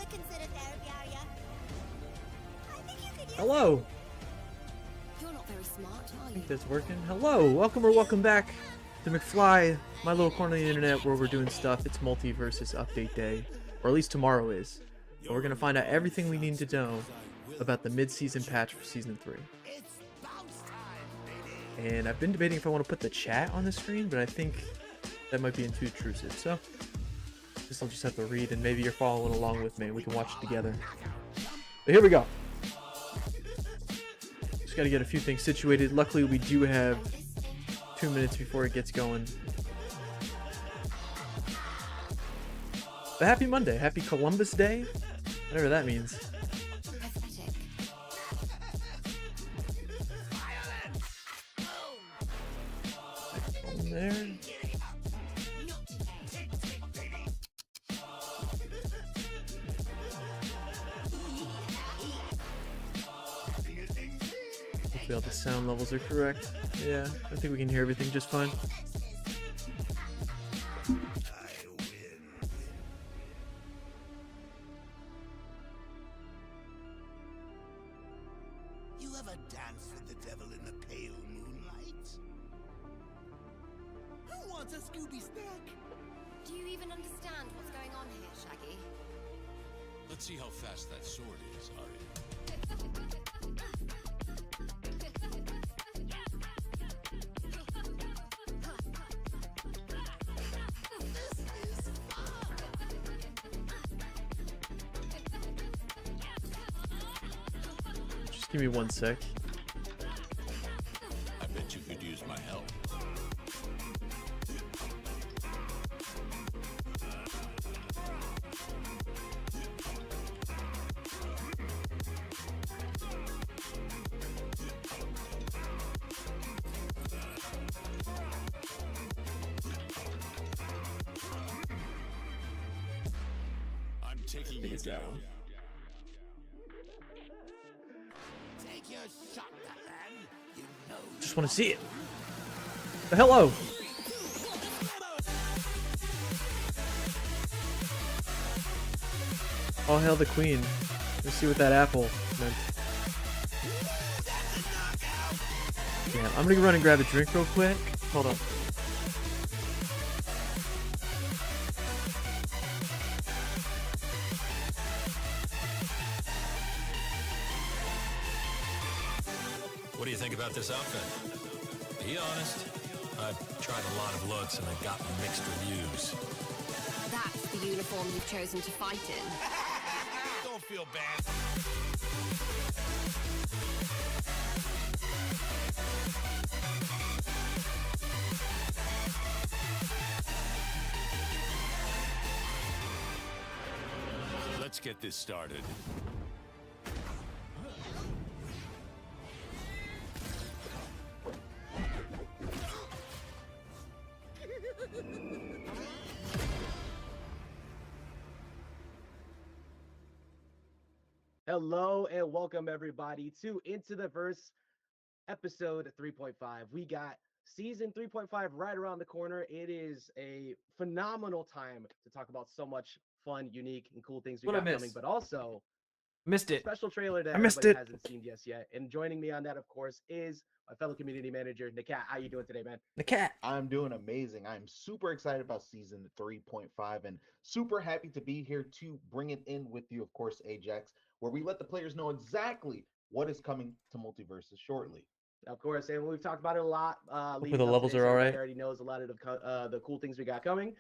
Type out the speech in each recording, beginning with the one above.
consider therapy, Arya. I think you could use Hello. You're not very smart, are I you? think that's working. Hello. Welcome back to McFly, my little corner of the internet where we're doing stuff. It's Multiversus update day, or at least tomorrow is. And we're gonna find out everything we need to know about the mid-season patch for season 3. And I've been debating if I want to put the chat on the screen, but I think that might be too intrusive. So this I'll just have to read, and maybe you're following along with me. We can watch it together. But here we go. Just got to get a few things situated. Luckily, we do have 2 minutes before it gets going. But happy Monday. Happy Columbus Day. Whatever that means. There. Hopefully all the sound levels are correct. Yeah, I think we can hear everything just fine. You ever dance with the devil in the pale moonlight? Who wants a Scooby snack? Do you even understand what's going on here, Shaggy? Let's see how fast that sword is, Arya. Just give me 1 sec. I bet you could use my help. I'm taking you down. Take your shot, Batman. You know Just want to see it. But hello. All hail the queen. Let's see what that apple meant. Yeah, I'm gonna run and grab a drink real quick. Hold up. What do you think about this outfit? Be honest. I've tried a lot of looks and I've gotten mixed reviews. That's the uniform you've chosen to fight in. Don't feel bad. Let's get this started. Hello and welcome everybody to Into the Verse episode 3.5. We got season 3.5 right around the corner. It is a phenomenal time to talk about so much fun, unique, and cool things we What'd I got miss? coming, but also Missed a it. special trailer that I missed everybody it. hasn't seen just yet. And joining me on that, of course, is my fellow community manager, Nakat. How you doing today, man? The cat. I'm doing amazing. I'm super excited about season 3.5 and super happy to be here to bring it in with you, of course, Ajax, where we let the players know exactly what is coming to Multiversus shortly. Of course, and we've talked about it a lot. Hopefully Leading the up levels today, are so all everybody right. already knows a lot of the cool things we got coming.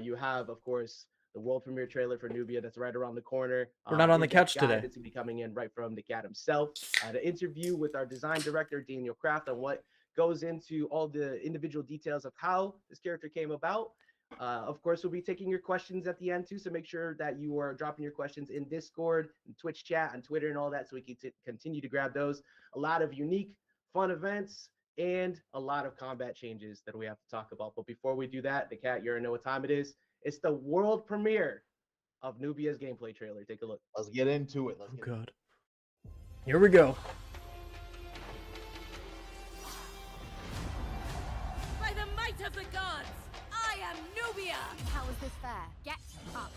You have, of course, the world premiere trailer for Nubia that's right around the corner. We're not on the In-depth couch guide today. That's going to be coming in right from the cat himself. An interview with our design director, Daniel Kraft, on what goes into all the individual details of how this character came about. Of course, we'll be taking your questions at the end too, so make sure that you are dropping your questions in Discord, and Twitch chat, and Twitter, and all that, so we can continue to grab those. A lot of unique, fun events, and a lot of combat changes that we have to talk about. But before we do that, the cat, you already know what time it is. It's the world premiere of Nubia's gameplay trailer. Take a look. Let's get into it. Oh god. Here we go. By the might of the gods, I am Nubia! How is this fair? Get up.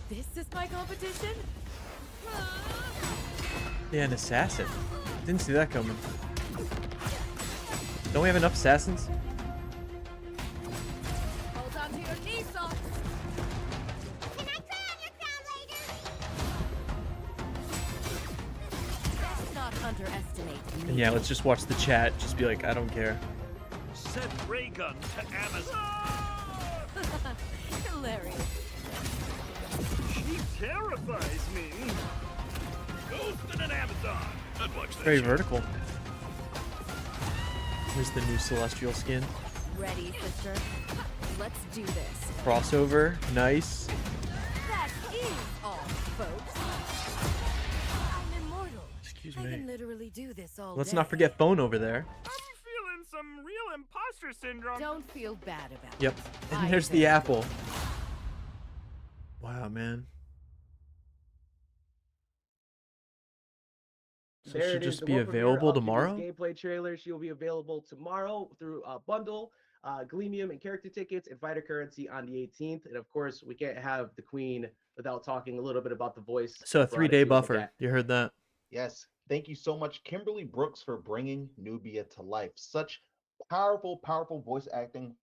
This is my competition? Yeah, an assassin. Didn't see that coming. Don't we have enough assassins? Hold on to your knee socks. Can I try on your crown later? Let's not underestimate me. And yeah, let's just watch the chat. Just be like, I don't care. Send ray gun to Amazon. Hilarious. She terrifies me. Ghost in an Amazon. I'd watch that Very shit. vertical. Here's the new celestial skin. Ready, sister? Let's do this. Crossover. Nice. That is all, folks. I'm immortal. Excuse I me. can literally do this all Let's day. not forget Phone over there. I'm feeling some real imposter syndrome. Don't feel bad about it. Yep. And I there's the bet. apple. Wow, man. So it There should it is, just the be one premiere available of Nubia's tomorrow? Gameplay trailer. She will be available tomorrow through Bundle, Gleamium, and character tickets and fighter currency on the 18th. And of course, we can't have the Queen without talking a little bit about the voice. So a that brought it 3-day to buffer. Matt. You heard that? Yes, thank you so much, Kimberly Brooks, for bringing Nubia to life. Such powerful, powerful voice acting,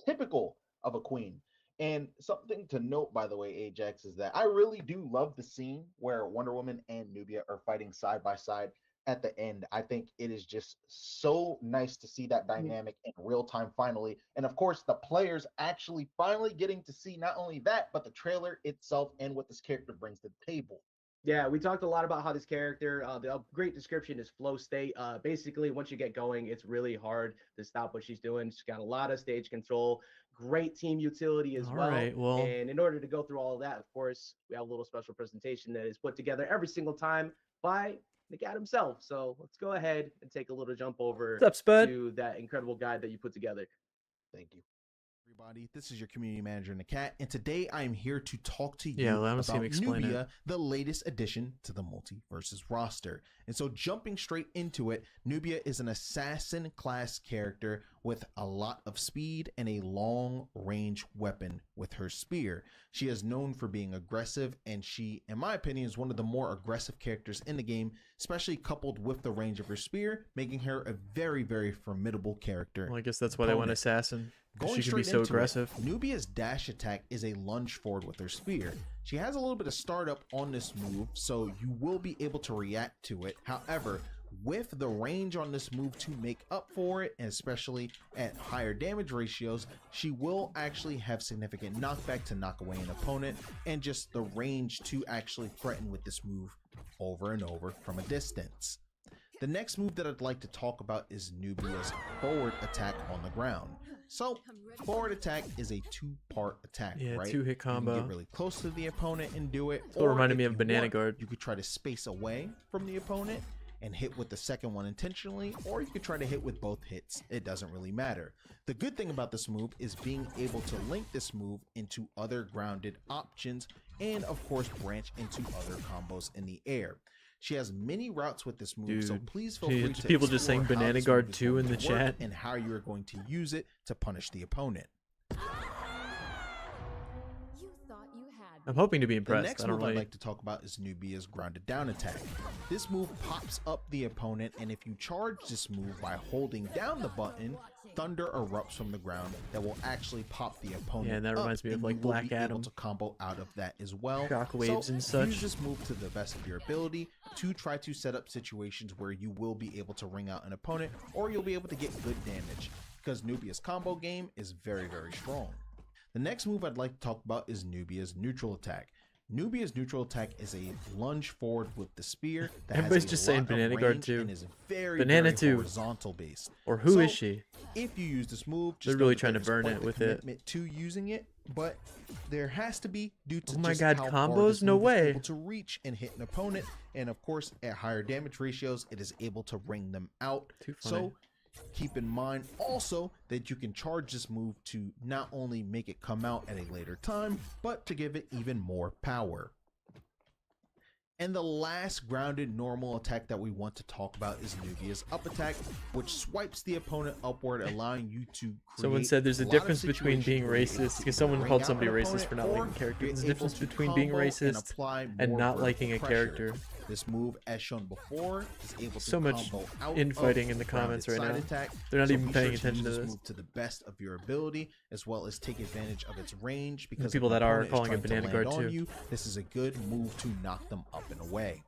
typical of a queen. And something to note, by the way, Ajax, is that I really do love the scene where Wonder Woman and Nubia are fighting side by side at the end. I think it is just so nice to see that dynamic in real time finally. And of course, the players actually finally getting to see not only that, but the trailer itself and what this character brings to the table. Yeah, we talked a lot about how this character, the great description is flow state. Basically, once you get going, it's really hard to stop what she's doing. She's got a lot of stage control, great team utility as All well. right, well- And in order to go through all of that, of course, we have a little special presentation that is put together every single time by the cat himself. So let's go ahead and take a little jump over What's up, Spud? to that incredible guide that you put together. Thank you. Everybody, this is your community manager Nakat, and today I am here to talk to you Yeah, let me see him about explain it. Nubia, the latest addition to the Multiversus roster. And so, jumping straight into it, Nubia is an assassin class character with a lot of speed and a long range weapon with her spear. She is known for being aggressive, and she, in my opinion, is one of the more aggressive characters in the game, especially coupled with the range of her spear, making her a very, very formidable character. Well, I guess that's why they want Opponent. assassin. 'Cause Going she can be straight so into aggressive. it, Nubia's dash attack is a lunge forward with her spear. She has a little bit of startup on this move, so you will be able to react to it. However, with the range on this move to make up for it, and especially at higher damage ratios, she will actually have significant knockback to knock away an opponent, and just the range to actually threaten with this move over and over from a distance. The next move that I'd like to talk about is Nubia's forward attack on the ground. So, forward attack is a two-part attack, Yeah, right? two-hit You can combo. get really close to the opponent and do it. That's what reminded if me of you Banana want, Guard. You could try to space away from the opponent and hit with the second one intentionally, or you could try to hit with both hits. It doesn't really matter. The good thing about this move is being able to link this move into other grounded options, and of course branch into other combos in the air. She has many routes with this move, so Dude, please feel dude, free to people just saying explore how Banana this Guard move is 2 going in the to work chat. and how you are going to use it to punish the opponent. You thought you had I'm hoping to be The impressed. next I don't move I'd really. like to talk about is Nubia's grounded down attack. This move pops up the opponent, and if you charge this move by holding down the button, thunder erupts from the ground that will actually pop the opponent. Yeah, and that up, reminds me of, and like, you will Black be able Adam. to combo out of that as well. Shockwaves So and such. Use this move to the best of your ability to try to set up situations where you will be able to ring out an opponent, or you'll be able to get good damage, because Nubia's combo game is very, very strong. The next move I'd like to talk about is Nubia's neutral attack. Nubia's neutral attack is a lunge forward with the spear that Everybody's has a just saying lot of Banana Guard range 2. and is very, Banana very 2. horizontal based. Or who So, is she? If you use this move, They're just really know that trying to there's burn quite it the with it. commitment to using it, but there has to be due to Oh my just God, how far combos? this No move is way. able to reach and hit an opponent, and of course at higher damage ratios, it is able to ring them out. Too funny. So keep in mind also that you can charge this move to not only make it come out at a later time, but to give it even more power. And the last grounded normal attack that we want to talk about is Nubia's up attack, which swipes the opponent upward, allowing you to Someone said there's a difference between being racist, because someone called somebody racist for not liking characters. There's a difference between being racist and not liking a character. This move, as shown before, is able to So much combo out infighting of in the comments right grounded now. side attack. They're not So even be paying sure to attention use to this this. move to the best of your ability, as well as take advantage of its range. Because people if an that are opponent is calling it trying to banana land guard on too. you, this is a good move to knock them up and away.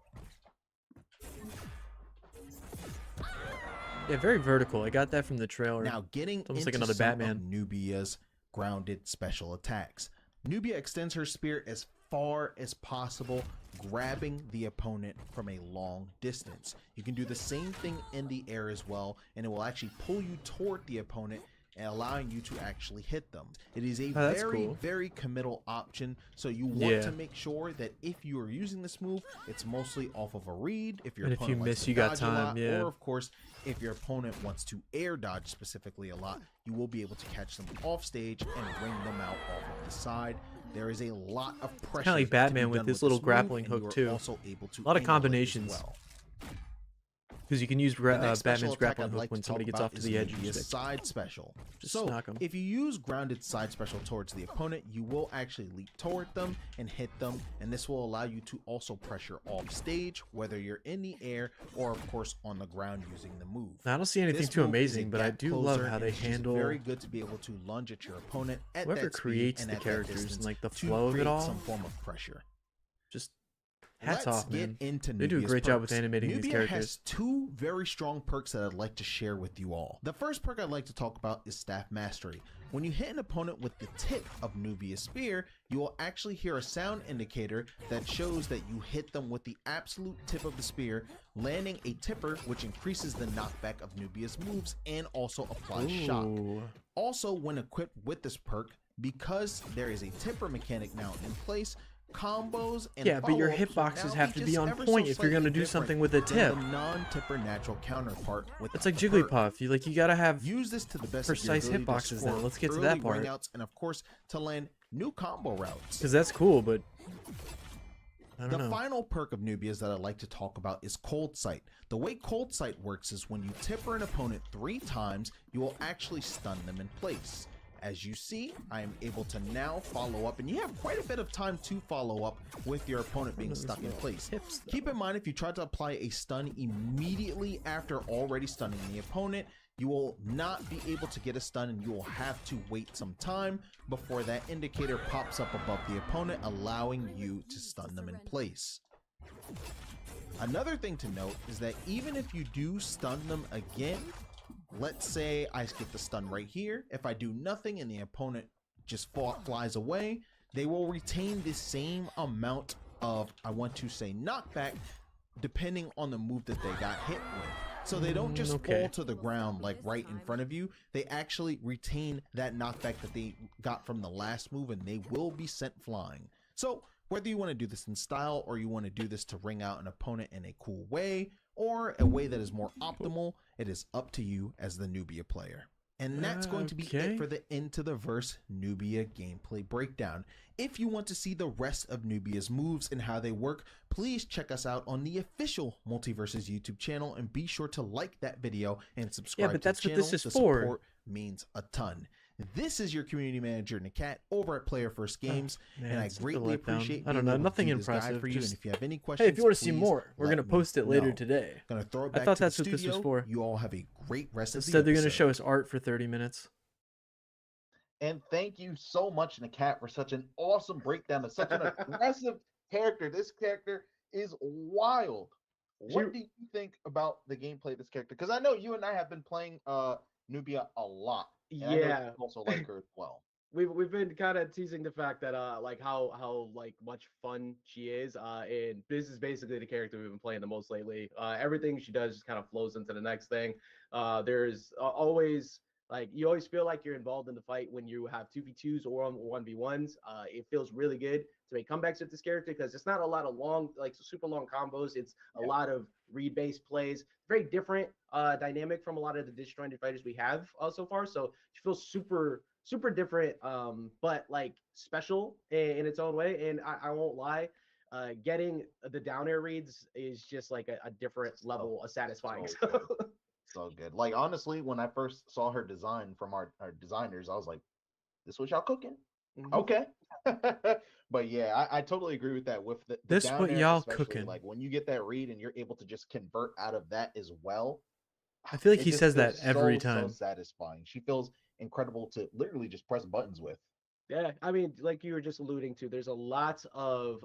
Yeah, very vertical. I got that from the trailer. Now, getting almost into like another some Batman. of Nubia's grounded special attacks. Nubia extends her spear as far as possible, grabbing the opponent from a long distance. You can do the same thing in the air as well, and it will actually pull you toward the opponent and allowing you to actually hit them. It is a that's very, cool. very committal option, so you want to make sure that if you are using this move, it's mostly off of a read. If your And if you opponent likes miss, to you got dodge a lot, time, yeah. or of course, if your opponent wants to air dodge specifically a lot, you will be able to catch them off stage and ring them out off of the side. There is a lot of pressure. Kinda like Batman with his little grappling hook, too. Also able to A lot of angle it as combinations. well. Because you can use The next special Batman's attack grappling I'd hook like when to somebody talk gets about off to is the edge. Nubia's Just side special. Just So knock 'em. if you use grounded side special towards the opponent, you will actually leap toward them and hit them, and this will allow you to also pressure off stage, whether you're in the air or of course on the ground using the move. Now, I don't see anything This too move is a amazing, but I gap do love closer, how and they it's just handle very good to be able to lunge at your opponent at whoever that speed creates and the at that characters and distance like the to flow of it create all. some form of pressure. Just hats Let's off, man. get into They do a Nubia's great job with perks. animating these Nubia characters. has two very strong perks that I'd like to share with you all. The first perk I'd like to talk about is Staff Mastery. When you hit an opponent with the tip of Nubia's spear, you will actually hear a sound indicator that shows that you hit them with the absolute tip of the spear, landing a tipper, which increases the knockback of Nubia's moves and also applies shock. Ooh. Also, when equipped with this perk, because there is a tipper mechanic now in place, combos and Yeah, but your follow-ups will hitboxes now have be to be just on ever point so if you're gonna slightly do something different with a than tip. the non-tipper natural counterpart with It's like the perk. Jigglypuff. You gotta have Use this to the best precise of your ability hitboxes to now. score Let's get to early that part. ring outs and of course to land new combo routes. because that's cool, but I The don't know. final perk of Nubia's that I'd like to talk about is Cold Sight. The way Cold Sight works is when you tipper an opponent 3 times, you will actually stun them in place. As you see, I am able to now follow up, and you have quite a bit of time to follow up with your opponent being stuck in place. Tips, though. Keep in mind, if you try to apply a stun immediately after already stunning the opponent, you will not be able to get a stun, and you will have to wait some time before that indicator pops up above the opponent, allowing you to stun them in place. Another thing to note is that even if you do stun them again, let's say I get the stun right here, if I do nothing and the opponent just flies away, they will retain the same amount of, I want to say, knockback, depending on the move that they got hit with. So they don't just fall to the ground like right in front of you, they actually retain that knockback that they got from the last move, and they will be sent flying. So whether you want to do this in style or you want to do this to ring out an opponent in a cool way or a way that is more optimal, it is up to you as the Nubia player. And that's going to be it for the Into the Verse Nubia gameplay breakdown. If you want to see the rest of Nubia's moves and how they work, please check us out on the official Multiversus YouTube channel and be sure to like that video and subscribe but to that's the what channel. this is The for. support means a ton. This is your community manager, Nakat, over at Player First Games, Man, and I it's a greatly letdown. appreciate I don't being know, able to nothing do this guide impressive, for you. just- And if you have any questions, Hey, if you want to see please more, we're let gonna me post it later know. today. Gonna throw it I back thought to the that's what this was studio. for. You all have a great rest of the Instead, they're gonna episode. show us art for 30 minutes. And thank you so much, Nakat, for such an awesome breakdown of such an aggressive character. This character is wild. What do you think about the gameplay of this character? Because I know you and I have been playing Nubia a lot. And I know Yeah. you also like her as well. We've been kind of teasing the fact that like how like much fun she is, and this is basically the character we've been playing the most lately. Everything she does just kind of flows into the next thing. There's always like you always feel like you're involved in the fight when you have 2v2s or 1v1s. It feels really good to make comebacks with this character because it's not a lot of long, like super long combos. It's a lot of read-based plays. Very different dynamic from a lot of the disjointed fighters we have so far. So she feels super different, but like special in its own way. And I won't lie, getting the down air reads is just like a different level of satisfying. so good. So good. Like honestly, when I first saw her design from our designers, I was like, "This what y'all cooking?" Mhm. Okay. But yeah, I totally agree with that. With the This down what air, y'all especially cooking. like when you get that read and you're able to just convert out of that as well, I feel like it he just says that feels every so time. satisfying. She feels incredible to literally just press buttons with. Yeah, I mean, like you were just alluding to, there's a lot of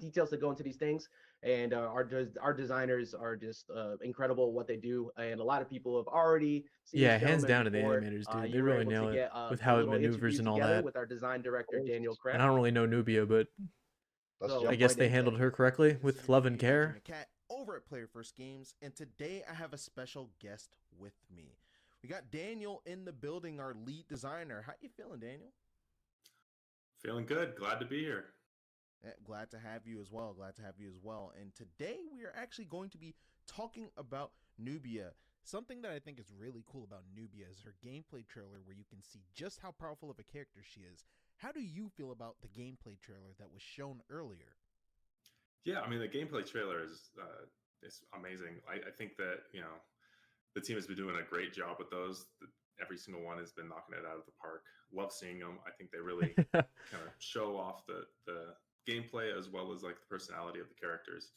details that go into these things, and our designers are just incredible at what they do, and a lot of people have already seen this Yeah, hands gentleman down to the before. animators, dude. They You were really able to nail it get with a how it little maneuvers interview and all together that. with our design director Daniel And I Kraft. don't really know Nubia, but Let's So- I jump guess right they into handled it. her correctly This with is love and Nubia, care. Agent Cat over at Player First Games, and today I have a special guest with me. We got Daniel in the building, our lead designer. How you feeling, Daniel? Feeling good. Glad to be here. Yeah, glad to have you as well. Glad to have you as well. And today we are actually going to be talking about Nubia. Something that I think is really cool about Nubia is her gameplay trailer, where you can see just how powerful of a character she is. How do you feel about the gameplay trailer that was shown earlier? Yeah, I mean the gameplay trailer is amazing. I think that the team has been doing a great job with those. Every single one has been knocking it out of the park. Love seeing them. I think they really kind of show off the gameplay as well as like the personality of the characters.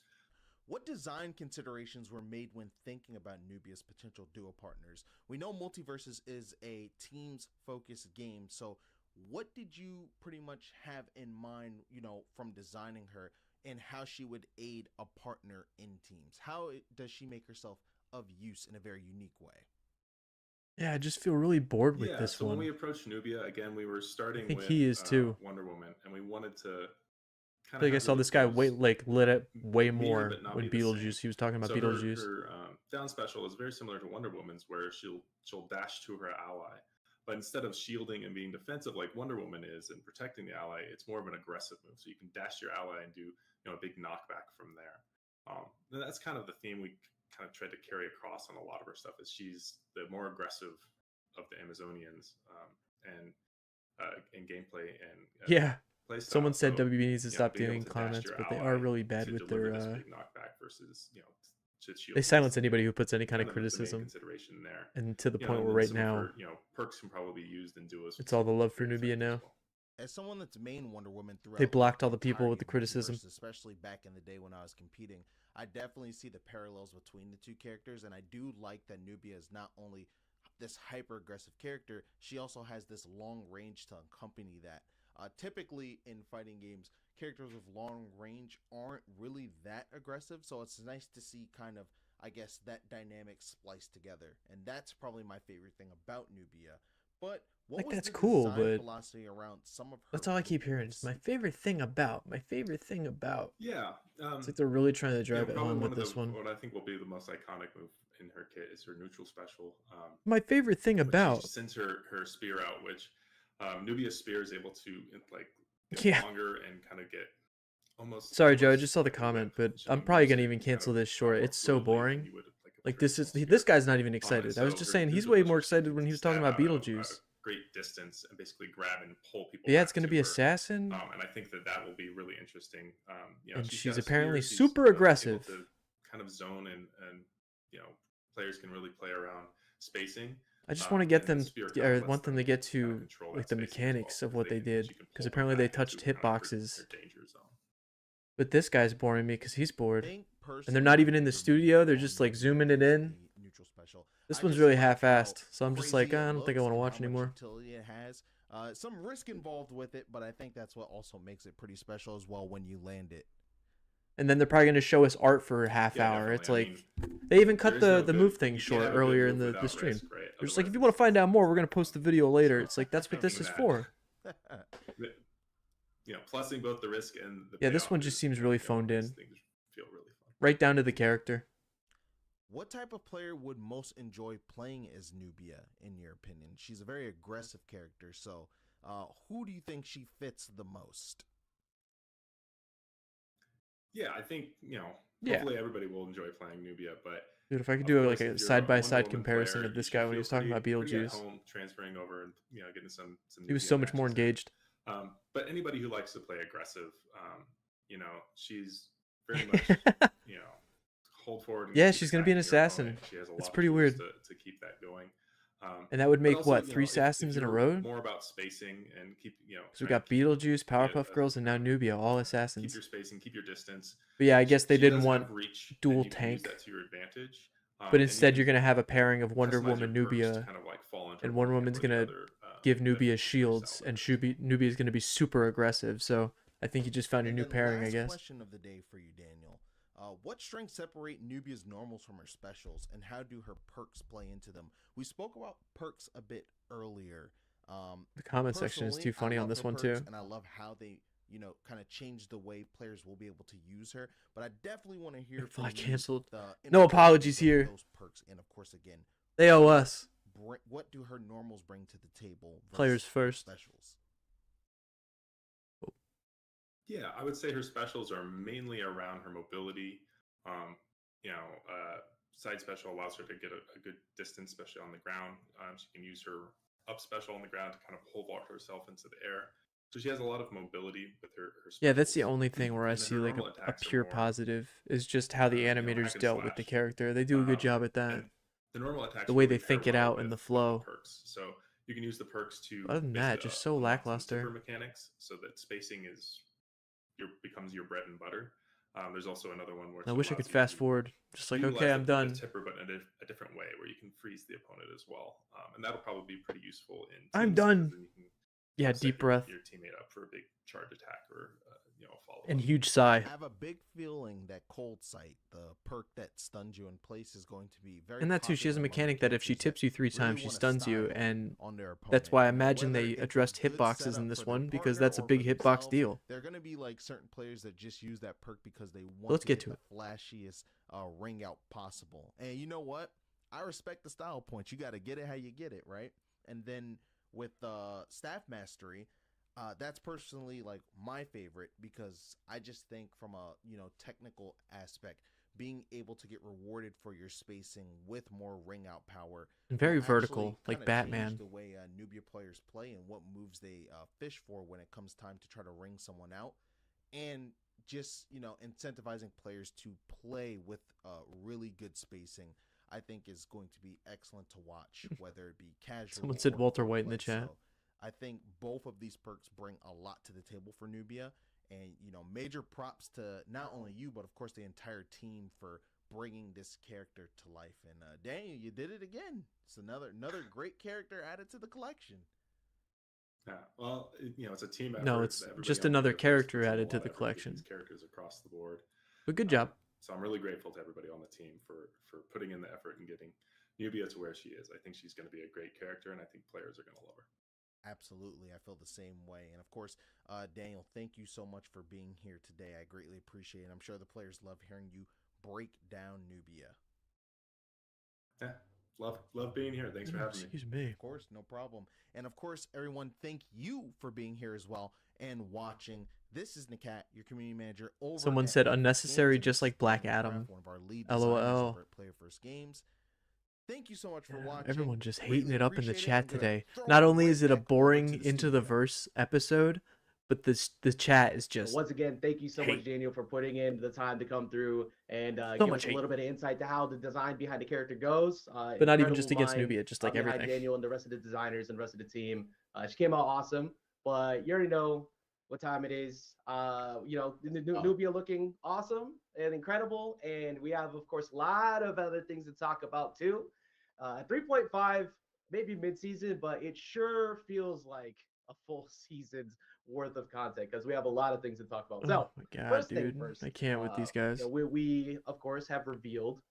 What design considerations were made when thinking about Nubia's potential duo partners? We know Multiversus is a teams-focused game, so what did you pretty much have in mind, from designing her and how she would aid a partner in teams? How does she make herself of use in a very unique way? Yeah, I just feel really bored with Yeah, this so one. when we approached Nubia, again, we were starting think with he is too. Wonder Woman, and we wanted to I feel like I saw this guy lit up way more when Beetlejuice. He was talking about So Beetlejuice. her down special is very similar to Wonder Woman's, where she'll dash to her ally, but instead of shielding and being defensive like Wonder Woman is and protecting the ally, it's more of an aggressive move. So you can dash your ally and do a big knockback from there. And that's kind of the theme we kind of tried to carry across on a lot of her stuff. Is she's the more aggressive of the Amazonians, and in gameplay and Yeah. play Someone style. said So, WB needs to stop being able doing to dash comments, your but they ally are really bad to with deliver their. this big knockback versus to shield. They silence anybody who puts any kind of the main criticism, consideration there. and to the You know, point and where then right some of now her, perks can probably be used in duos. it's all the love for very Nubia effective now. as well. As someone that's main Wonder Woman throughout, They blocked all the people with entirety the of criticism. Multiverse, especially back in the day when I was competing, I definitely see the parallels between the two characters, and I do like that Nubia is not only this hyper aggressive character, she also has this long range to accompany that. Typically in fighting games, characters with long range aren't really that aggressive, so it's nice to see kind of, I guess, that dynamic spliced together, and that's probably my favorite thing about Nubia. But what Like, was that's the cool, design but philosophy around some of her That's all I keep hearing. moves? It's my favorite thing about. My favorite thing about. Yeah. It's like they're really trying to drive it probably home one with of this one. what I think will be the most iconic move in her kit is her neutral special. My favorite thing When about. she sends her spear out, which Nubia's spear is able to get Yeah. longer and kind of get almost. Sorry, Joe. I almost just saw the like a comment, whip, but so I'm you probably use gonna it even kind of cancel this short. more It's so fluidly than boring. you would, a Like, this is traditional this spear. guy's not even excited. And I was so just her saying he's neutral way special, more she excited can when he was stab talking about out a Beetlejuice. great distance and basically grab and pull people. Yeah, back it's gonna to be her. Assassin, And I think that will be really interesting. and She's she's got a apparently spear, she's, super able aggressive. to kind of zone and players can really play around spacing. I just want to get and the them, spear or lets want them to them get kind of to control like that the spacing as well, mechanics of because what they did, she can because pull them apparently they back touched into kind of hitboxes. her danger zone. But this guy's boring me because he's bored. Think And they're not even personally in the the studio, they're review just on like the zooming it in. neutral special. This I one's just really like how half-assed, so I'm just crazy like, I don't think I looks want to and watch how much anymore. utility it has. Some risk involved with it, but I think that's what also makes it pretty special as well when you land it. And then they're probably going to show us art for a half Yeah, hour. It's definitely. like, I mean, they even there cut is no the good- move thing you can't short have a good earlier in move the without stream. risk, right? They're just like, if Otherwise you want to find out more, we're going to it's- post the video later. So, It's like, that's I what this think is that- for. Plussing both the risk and the Yeah, this payoff one just is, seems really makes phoned in. things feel really fun. Right down to the character. What type of player would most enjoy playing as Nubia, in your opinion? She's a very aggressive character, so who do you think she fits the most? Yeah, I think Yeah. hopefully everybody will enjoy playing Nubia, but Dude, if I could of do course, like if a you're side-by-side Wonder Woman comparison player, of this you guy should when he feel was talking about pretty at Beetlejuice. home, transferring over and getting some He was Nubia so much more matches in. engaged. But anybody who likes to play aggressive, you know, she's very much, you know, hold forward. And Yeah, keep she's gonna be an attacking your assassin. opponent. She has a That's lot of pretty tools weird. to keep that going. And that would But make also, what, you know, 3 if assassins in a you're row? more about spacing and keep, you know, Because we trying got to keep Beetlejuice, Nubia Powerpuff as, Girls, and now Nubia, all keep assassins. your spacing, keep your distance. But yeah, I guess they She didn't does want have reach, dual and you can use tank. that to your advantage. But And you instead, can you're gonna have a pairing of Wonder customize Woman, your perks to Nubia, kind of like fall into and one Wonder camp Woman's or the gonna other, give that Nubia you shields, resell. and Nubia is gonna be super aggressive. So I think you just found your And new then pairing, I last guess. question of the day for you, Daniel. What strengths separate Nubia's normals from her specials, and how do her perks play into them? We spoke about perks a bit earlier. The comment section is Personally, too funny I on love this her one perks, too. and I love how they, you know, kind of change the way players will be able to use her. But I definitely want to hear from Fly you canceled. the No implications apologies of here. those perks, and of course, again, They owe us. what do her normals bring to the table? Players versus her first. Specials. Yeah, I would say her specials are mainly around her mobility. You know, side special allows her to get a good distance, especially on the ground. She can use her up special on the ground to kind of pole vault herself into the air. So she has a lot of mobility with her specials. Yeah, that's the only thing where I And then see her like normal a attacks are pure more, positive is just how the you know, animators hack and dealt with the slash. character. They do a good job at that. And the normal attacks The way really they think pair it well out in the with flow. perks. So you can use the perks to Other than that, basically just so unlock some lackluster. tipper mechanics, so that spacing is becomes your bread and butter. There's also another one where I it wish I allows could you fast to forward. Just like, utilize okay, I'm the done. tipper, but in a different way, where you can freeze the opponent as well, and that'll probably be pretty useful in teams. I'm done. Then you can, Yeah, set deep breath your teammate up for a big charge attack or you know, a follow. and huge sigh. I have a big feeling that Cold Sight, the perk that stuns you in place, is going to be very. And that too, she has a popular among mechanic that if she characters tips you 3 really times, she wanna stuns you, style and on their that's opponent. why I And imagine whether they it's a addressed good hitboxes in setup this for their one because partner that's a or big for hitbox themselves, deal. They're going to be like certain players that just use that perk because they want Let's to get get to the flashiest ring out possible. And you know what? I respect the style points. You got to get it how you get it, right? And then with staff mastery, that's personally like my favorite because I just think from a, you know, technical aspect, being able to get rewarded for your spacing with more ring out power And very will actually vertical, like kinda Batman. change the way Nubia players play and what moves they fish for when it comes time to try to ring someone out, and just, you know, incentivizing players to play with really good spacing, I think is going to be excellent to watch, whether it be casual. Someone said or Walter pro White in the play. chat. So I think both of these perks bring a lot to the table for Nubia, and, you know, major props to not only you but of course the entire team for bringing this character to life. And Daniel, you did it again. It's another great character added to the collection. Yeah, well, you know, it's a team effort. No, it's Everybody just on another Multiverse character puts in a added to lot the of effort to get collection. These characters across the board. But good job. So I'm really grateful to everybody on the team for putting in the effort and getting Nubia to where she is. I think she's going to be a great character, and I think players are going to love her. Absolutely. I feel the same way. And of course, Daniel, thank you so much for being here today. I greatly appreciate it. I'm sure the players love hearing you break down Nubia. Yeah, love being here. Thanks for having me. Excuse me. Of course, no problem. And of course, everyone, thank you for being here as well and watching. This is Nakat, your community manager. Over Someone at said Games unnecessary, and just like Black Daniel Adam. Kraft, one of our lead designers LOL. over at Player First Games. Thank you so much for watching. Everyone just Greatly hating it up in the appreciate it. chat I'm gonna today. throw Not it only right is it a back over boring to the Into the studio. Verse episode, but the chat is So just once again, thank you so hate. much, Daniel, for putting in the time to come through and So give much us a hate. little bit of insight to how the design behind the character goes. But not even just Incredible against mind, Nubia, just like behind everything. Daniel and the rest of the designers and the rest of the team. She came out awesome, but you already know what time it is. You know, Nubia looking awesome and incredible, and we have, of course, a lot of other things to talk about too. 3.5, maybe mid-season, but it sure feels like a full season's worth of content because we have a lot of things to talk about. So, Oh my god, first thing dude. first, I can't with these guys. you know, we of course have revealed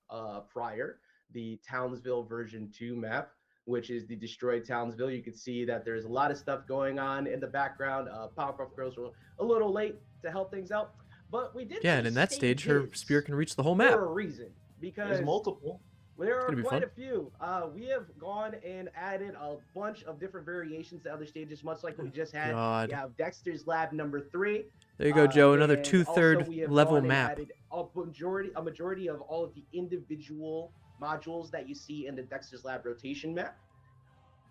prior the Townsville version 2 map, which is the destroyed Townsville. You can see that there's a lot of stuff going on in the background. Powerpuff Girls were a little late to help things out, but we did. Yeah, some and in that stage, her stages spear can reach the whole map. for a reason, because There's multiple. there are gonna be quite fun. a few. We have gone and added a bunch of different variations to other stages, much like what we just had. God. We have Dexter's Lab number 3. There you go, Joe. Another and 2/3 also we have level gone and map. added a majority of all of the individual modules that you see in the Dexter's Lab rotation map.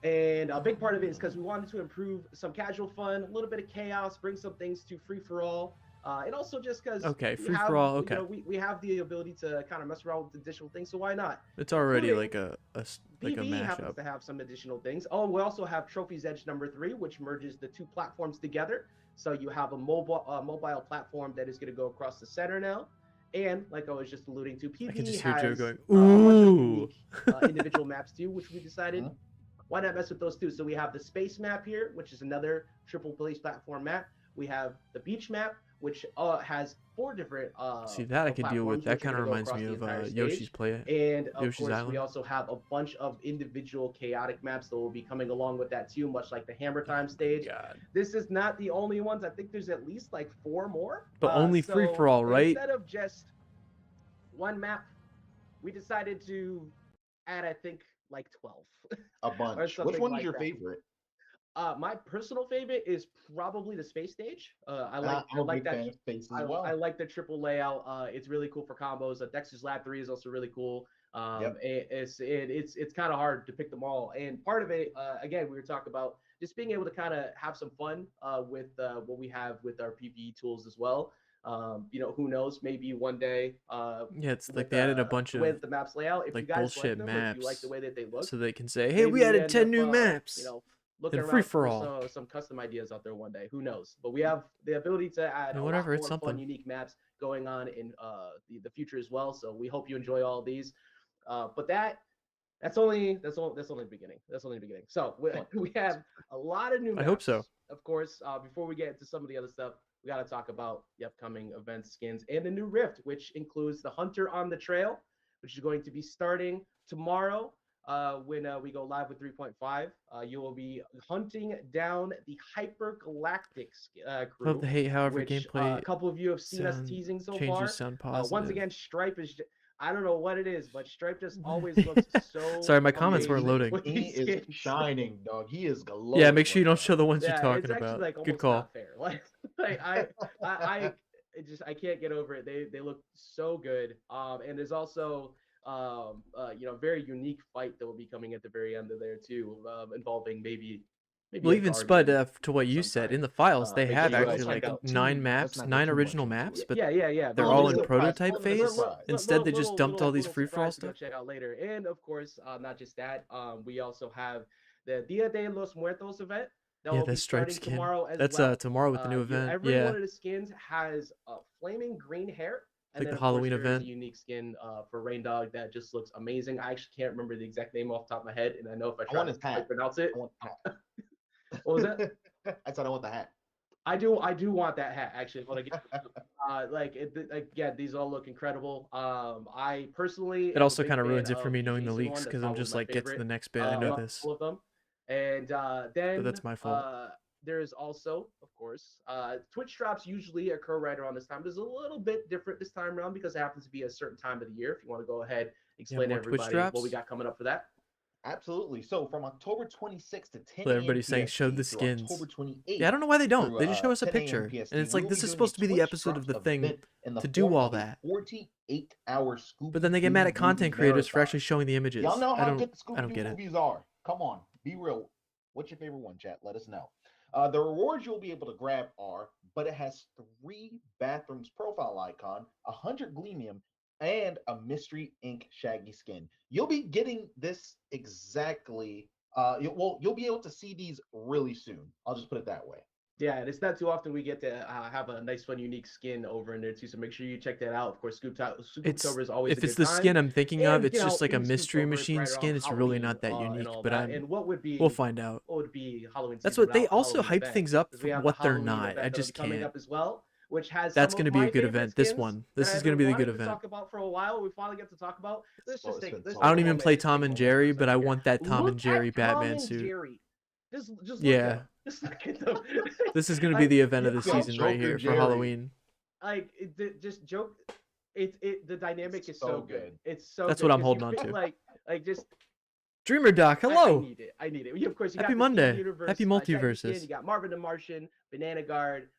And a big part of it is because we wanted to improve some casual fun, a little bit of chaos, bring some things to free for all. And also just because Okay, free for all. Okay, we have the ability to kind of mess around with additional things, so why not? it's already Including like a PvE happens mashup. to have some additional things. Oh, we also have Trophy's Edge #3, which merges the two platforms together. So you have a mobile platform that is going to go across the center now. And like I was just alluding to, I can PvE just hear Joe has going, a bunch of ooh. unique individual maps too, which we decided why not mess with those two. So we have the space map here, which is another triple place platform map. We have the beach map, which has 4 different See, that I can deal with. platforms, That which are kind of gonna go reminds across me the of entire stage. Yoshi's Play. And of Yoshi's course, Island. we also have a bunch of individual chaotic maps that will be coming along with that too, much like the Hammer Time stage. God. This is not the only ones. I think there's at least like 4 more. But only free for all, right? Instead of just one map, we decided to add, I think, like 12. A bunch. Which something one is like your that. favorite? My personal favorite is probably the space stage. I like I'm a like big that. fan of space as well. I like the triple layout. It's really cool for combos. Dexter's Lab 3 is also really cool. It's kind of hard to pick them all. And part of it, again, we were talking about just being able to kind of have some fun with what we have with our PvE tools as well. Who knows? Maybe one day. Yeah, it's like they added a bunch of the maps layout. If like you guys bullshit like them, or if you like maps, the way that they look, so they can say, "Hey, we maybe added end 10 up, new maps." Looking and around free for for all. some custom ideas out there one day. Who knows? But we have the ability to add And a whatever, lot it's more fun, something. unique maps going on in the future as well. So we hope you enjoy all of these. But that's only the beginning. That's only the beginning. So we have a lot of new maps. I hope so. Of course, before we get into some of the other stuff, we got to talk about the upcoming events, skins, and the new Rift, which includes the Hunter on the Trail, which is going to be starting tomorrow. When we go live with 3.5, you will be hunting down the hypergalactic crew. Love the hate, however, which, gameplay. a couple of you have seen us teasing so changes far. sound positive. Once again, Stripe is. I don't know what it is, but Stripe just always looks so. Sorry, my comments weren't amazing loading. with He these is skins. shining, dog. He is glowing. Yeah, make sure you don't right show the ones you're Yeah, talking it's actually about. like Good almost call. not fair. I can't get over it. They look so good. And there's also very unique fight that will be coming at the very end of there too, involving maybe Well, a even guardian Spud, to what you said, sometime. in the files, they Make have sure you guys actually check like out 9 maps, not get 9 too much original into maps, it. but yeah. they're but all little in surprise, prototype little phase. surprise. Instead, they just dumped all these little free-for-all surprise to go stuff. check out later. And of course, not just that, we also have the Dia de los Muertos event that Yeah, will that be Stripe starting skin. tomorrow as That's well. tomorrow with the new event. Every Yeah, one of the skins has flaming green hair. And Like then, the of course, Halloween there is event. a unique skin for Rain Dog that just looks amazing. I actually can't remember the exact name off the top of my head, and I know if I I try want to his hat. pronounce it. I want the hat. What was that? I said I want the hat. I do want that hat actually. When I get these all look incredible. I personally it also kind of ruins it for me knowing the leaks because I'm just like, get to the next bit. I know this, All of them. And then but that's my fault. There's also, of course, Twitch drops usually occur right around this time. There's a little bit different this time around because it happens to be a certain time of the year. If you want to go ahead, explain to more Twitch everybody what we drops? got coming up for that. Absolutely. So from October 26th to 10 But everybody's saying, PST show the through skins. October 28th. Yeah, I don't know why they don't. through, They just show us a 10 a.m. picture, PST, and it's we'll like be this is doing supposed to be the Twitch episode of drops the thing event in the to do form all of a that. 48-hour Scooby. But then they get mad at content creators for actually showing the images. Y'all know I how don't, good the I don't Scooby get it. movies are. Come on, be real. What's your favorite one, chat? Let us know. The rewards you'll be able to grab are, but it has 3 bathrooms profile icon, 100 Gleamium, and a Mystery Ink Shaggy skin. You'll be getting this exactly. You'll be able to see these really soon. I'll just put it that way. Yeah, and it's not too often we get to have a nice, fun, unique skin over in there too. So make sure you check that out. Of course, Scooptober is always. If it's the skin I'm thinking of, it's just like a in mystery Scooptober, machine right skin. around It's really Halloween, not that and unique, all but that. And what would be? we'll find out. What would be Halloween? That's season what they without also Halloween hype event? things up 'Cause we for have what the they're Halloween not. event I that just is coming can't. up as well, which has That's some going to of be a my good favorite event. This skins one. that This is I've going to been be the good wanting to event. talk about for a while. We finally get to talk about. Let's just take. I don't even play Tom and Jerry, but I want that Tom and Jerry Batman suit. Jerry. Just look Yeah. at them. Just look at them. This is going to be the event of the Yo, season right Joker here for Jerry. Halloween. Like just joke. The dynamic is so good. It's so. That's good what I'm 'cause holding you on feel to. Like just. Dreamer Doc, hello. I need it. I need it. Of course, you Happy got the Monday. Steven Universe, Happy Shaggy Multiversus. skin, you got Marvin the Martian, Banana Guard,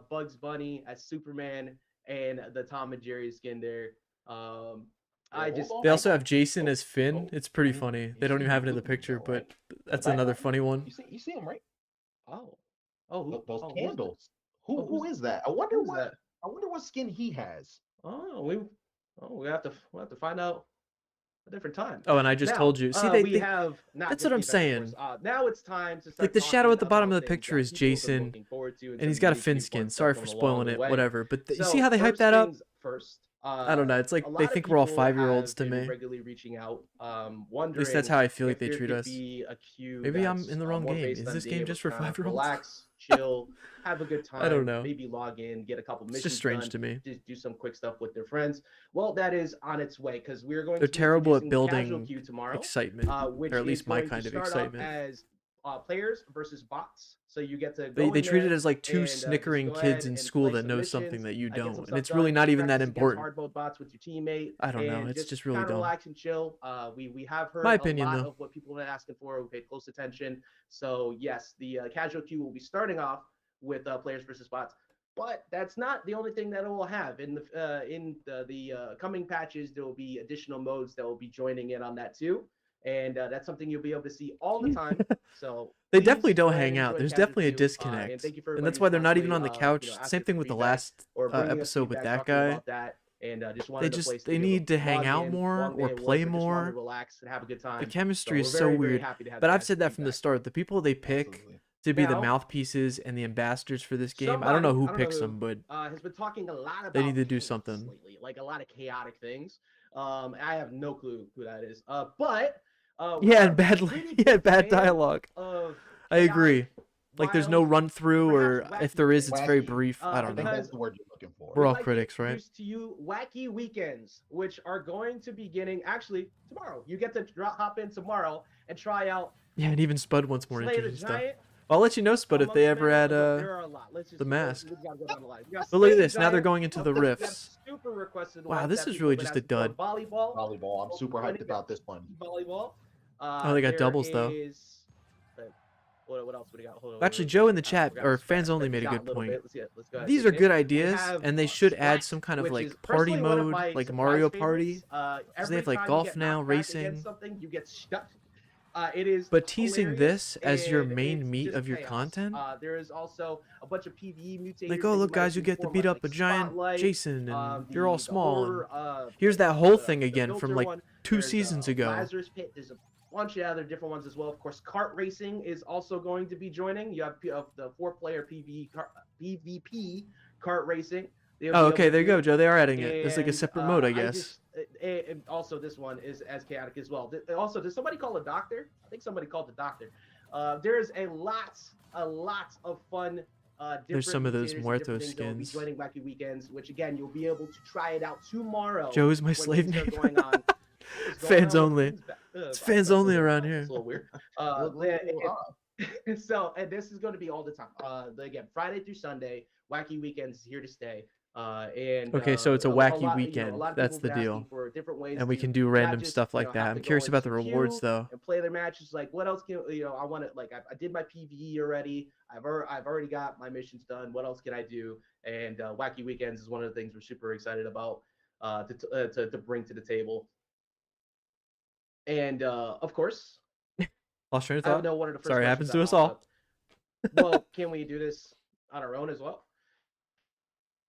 Bugs Bunny as Superman, and the Tom and Jerry skin there. They also have Jason as Finn. It's pretty funny. They don't even have it in the picture, but that's another funny one. You see him, right? Oh, Those who's candles. who Who is that? I wonder Who's what. that? I wonder what skin he has. Oh, we'll have to find out a different time. Oh, and I just Now, told you. See, we have not that's just what I'm the events, of saying. course. Now it's time to start Like the shadow talking at the bottom of about the things picture that is people have been Jason, looking forward to and some he's got a unique fin viewpoints skin. that Sorry come for along spoiling the it, way. whatever. But you So see how they hype first that up? things first. I don't know. It's like A they lot of think we're all people 5-year-olds have to been me. regularly reaching out, At least wondering that's how I feel like if they there treat could us. be a queue Maybe I'm that's in the wrong more game. based Is on this being game able just to for kind of 5-year-olds? relax, chill, have a good I don't time, know. maybe log in, get a couple It's missions just strange done, to me. just do some quick stuff with their friends. Well, that is on its way because we're going They're to be terrible at introducing the casual building queue tomorrow, excitement, which or at is least my going to kind of start off excitement. as players versus bots. So you get to They go in treat it there as like two and just snickering go kids ahead in and school play that some know missions, something that you get some don't, and stuff it's really done, not even that practice against important. hard mode bots with your teammate. I don't know. And It's just really kind of dumb. relax and chill. We have heard My a opinion, lot though. of what people have been asking for. We paid close attention. So yes, the casual queue will be starting off with players versus bots. But that's not the only thing that it will have. In the coming patches, there will be additional modes that will be joining in on that too, and that's something you'll be able to see all the time. So They please definitely go don't ahead hang and out. enjoy There's casual definitely a queue, disconnect. and thank you for And everybody that's who's why they're not even constantly, on the couch. asking Same for thing with the feedback last or bringing us episode with feedback, that talking guy. about that, and just wanted a place to They be able need to hang log out in more one day or at play work, or just want to more. relax and have a good time. The chemistry So is we're so very, very weird. happy to have But you I've guys' said that from the feedback. start. The people they pick Absolutely. to be the Now, mouthpieces and the ambassadors for this game, I don't know who picks who, them, but has been talking a lot about they need to do chaos something. lately, like a lot of chaotic things. I have no clue who that is. But Yeah, we're and bad, pretty yeah, big bad fans dialogue. of I agree. chaotic, Like there's no wild, run through, or perhaps if wacky there is, it's very Wacky. brief. I I don't think know. that's the word you're looking for. We're we'd all like critics, to right? introduce to you wacky weekends, which are going to be beginning actually tomorrow. You get to hop in tomorrow and try out Yeah, and even Spud wants more Slay the interesting stuff. Giant. I'll let you know, Spud, if they ever add There are a lot. Let's just the mask. We gotta go down the line. We got But look Slay at the this. Now they're Giant. going into the We have rifts. super requested Wow, ones this that is people really have been just a asking for. dud. Volleyball. I'm super hyped about this one. Volleyball. Oh, they got doubles, though. What else would we got? Hold on, Actually, wait, Joe in the I chat, forgot or to fans scratch only, that made a down good little point. bit. Let's go ahead These and are take good it. We ideas, have, and they should add Splat, some kind of which is like party personally one of mode, my like surprise Mario favorites. Party. Because they Every have like time you golf get now, knocked back racing. against something, you get stuck. It is But teasing hilarious, this as your and main it's meat just of your chaos. content, There is also a bunch of PvE mutators. like, that oh you look might guys, you do get to for, beat much up a like giant Spotlight, Jason, and you're all the small. horror, And here's that whole thing the again from filter like one. 2 There's, seasons ago. Lazarus Pit. There's a bunch of other different ones as well. Of course, kart racing is also going to be joining. You have the 4-player PvP kart racing. Oh, okay, there you go, Joe. They are adding it. It's like a And, separate mode, I guess. And also, this one is as chaotic as well. Also, did somebody call a doctor? I think somebody called the doctor. There's a lot of fun. There's some of those Muertos skins. That will be skins. joining Wacky Weekends, which again you'll be able to try it out tomorrow. Joe is my when slave things are name. going on. Fans only. It's fans only around here. It's a little weird. Odd. So, and this is going to be all the time. Again, Friday through Sunday, Wacky Weekends is here to stay. Okay, so it's a wacky weekend. That's the deal. For different ways And we to can do not random just, stuff you like know, that. have I'm to go curious about the into rewards, queue though. and play their matches. Like, what else can I want to like? I did my PvE already. I've already got my missions done. What else can I do? And Wacky Weekends is one of the things we're super excited about to bring to the table. And of course, Lost train of I thought. know one of the first Sorry, questions happens to that us popped all. up. Well, can we do this on our own as well?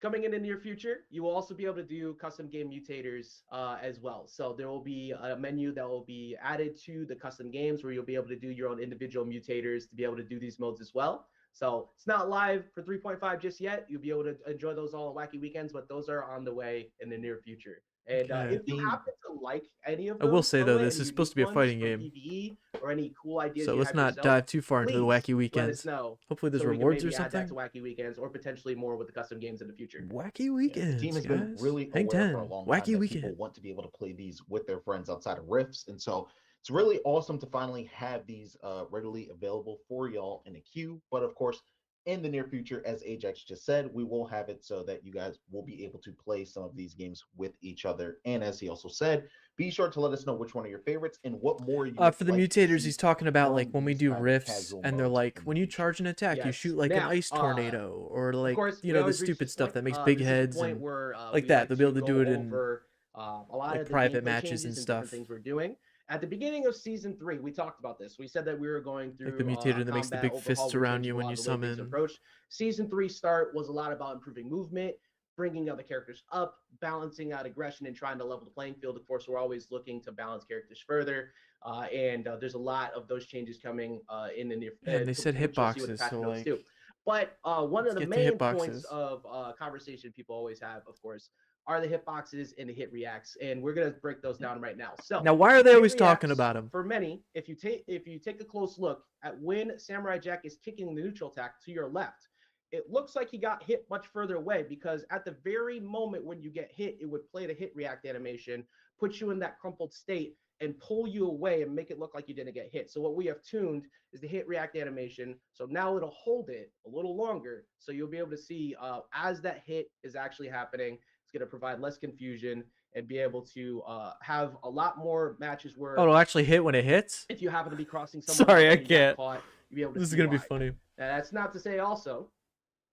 Coming in the near future, you will also be able to do custom game mutators as well. So there will be a menu that will be added to the custom games where you'll be able to do your own individual mutators to be able to do these modes as well. So it's not live for 3.5 just yet. You'll be able to enjoy those all on Wacky Weekends, but those are on the way in the near future. And Okay. if you happen to like any of I those, will say, by the though, way, this any is supposed to be a unique ones fighting from game. PvE or any cool ideas So you let's have not yourself, dive too far into the please wacky let weekends. us know. Hopefully there's So we can rewards or maybe add that something. to Wacky Weekends or potentially more with the custom games in the future. Wacky The weekends, team has been guys. really Hang aware 10. for a long time Wacky that weekend. people want to be able to play these with their friends outside of Rifts, and so it's really awesome to finally have these readily available for y'all in a queue. But of course, in the near future, as Ajax just said, we will have it so that you guys will be able to play some of these games with each other. And as he also said, be sure to let us know which one of your favorites and what more you For the would like to mutators, see he's talking about from like when we these do kind of rifts, casual and they're modes like, in when the you future. charge an attack, you Yes. shoot like an Now, ice tornado, or like, course, you we know, the always reach stupid this stuff point. that makes This big is the heads point and where, like we that. like They'll be able to go do it in over, a lot like of the private gameplay matches changes and different stuff. things we're doing. At the beginning of season 3, we talked about this. We said that we were going through like the mutator a that makes the combat big fists overhaul. We're around changing you a when lot you of the way things are summon. approached. Season 3 start was a lot about improving movement, bringing other characters up, balancing out aggression, and trying to level the playing field. Of course, we're always looking to balance characters further, and there's a lot of those changes coming in the near. And they said which you'll see with the hitboxes, patch so notes like, too. But one of let's the get to main points hitboxes. of conversation people always have, of course, are the hitboxes and the hit reacts, and we're gonna break those down right now. So Now, why are they hit always talking reacts, about them? For many, if you take a close look at when Samurai Jack is kicking the neutral attack to your left, it looks like he got hit much further away, because at the very moment when you get hit, it would play the hit react animation, put you in that crumpled state, and pull you away and make it look like you didn't get hit. So what we have tuned is the hit react animation. So now it'll hold it a little longer. So you'll be able to see as that hit is actually happening. It's going to provide less confusion and be able to have a lot more matches where. Oh, it'll actually hit when it hits? If you happen to be crossing someone. Sorry, I and you get can't. Caught, you'll be able to This is see going to be why. funny. Now, that's not to say also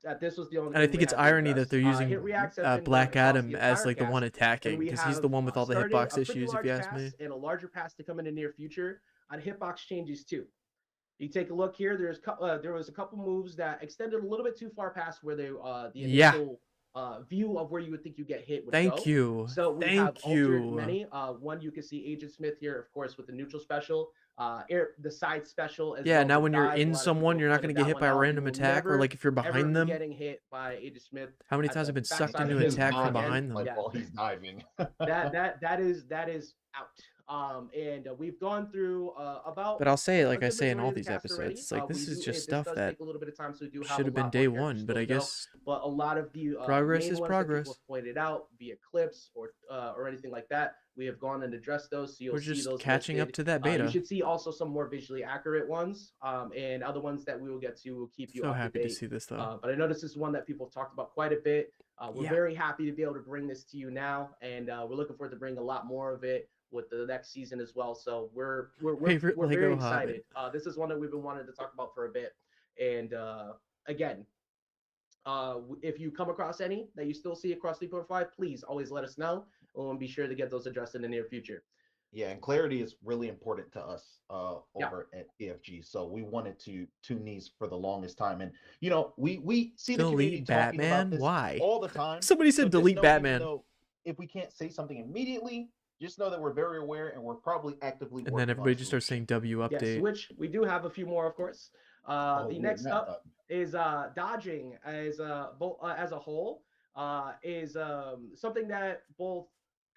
that this was the only. And I think it's irony that they're using hit reacts have been Black done across Adam the as entire like the one cast, attacking, and we because he's have the one with all the started hitbox a pretty issues, if large you ask me. pass and a larger pass to come in the near future on hitbox changes too. You take a look here. There was a couple moves that extended a little bit too far past where the initial view of where you would think you get hit would go. Thank you. So we Thank have altered you. many. One, you can see Agent Smith here, of course, with the neutral special, the side special. As Yeah, well now as when the you're dive. A in lot of someone, people you're not pointed going to get that hit one by a out. random You will attack, or never, like if you're ever behind be them. getting hit by Agent Smith. How many at times the have been backside sucked of into his attack from body. behind them? Like Yeah. while he's diving. that is out. And we've gone through about. But I'll say it like a I good say in all majority of these the cast episodes. already. It's like, this is just This stuff does that take a little bit of time, so we do have should have a been lot day more one, characters but I still to go. guess But a lot of the progress main is ones progress. that people have pointed out via clips or anything like that, we have gone and addressed those. So you'll we're see just those catching up listed. to that You beta. should see also some more visually accurate ones, and other ones that we will get to will keep you So up happy to to date. see this though. But I know this is one that people have talked about quite a bit. We're Yeah. very happy to be able to bring this to you now, and we're looking forward to bring a lot more of it with the next season as well. So we're Favorite very Lego excited. This is one that we've been wanting to talk about for a bit. And again, if you come across any that you still see across 3.5, please always let us know. We'll be sure to get those addressed in the near future. Yeah, and clarity is really important to us over at PFG. So we wanted to tune these for the longest time. And you know, we see the community Delete talking Batman? about this Why? all the time. Somebody So said just delete know, Batman. even though if we can't say something immediately, just know that we're very aware and we're probably actively And working then on everybody just starts solutions. saying W Yes, update. which we do have a few more, of course. Oh, The yeah, next not up done. is dodging as a whole is something that both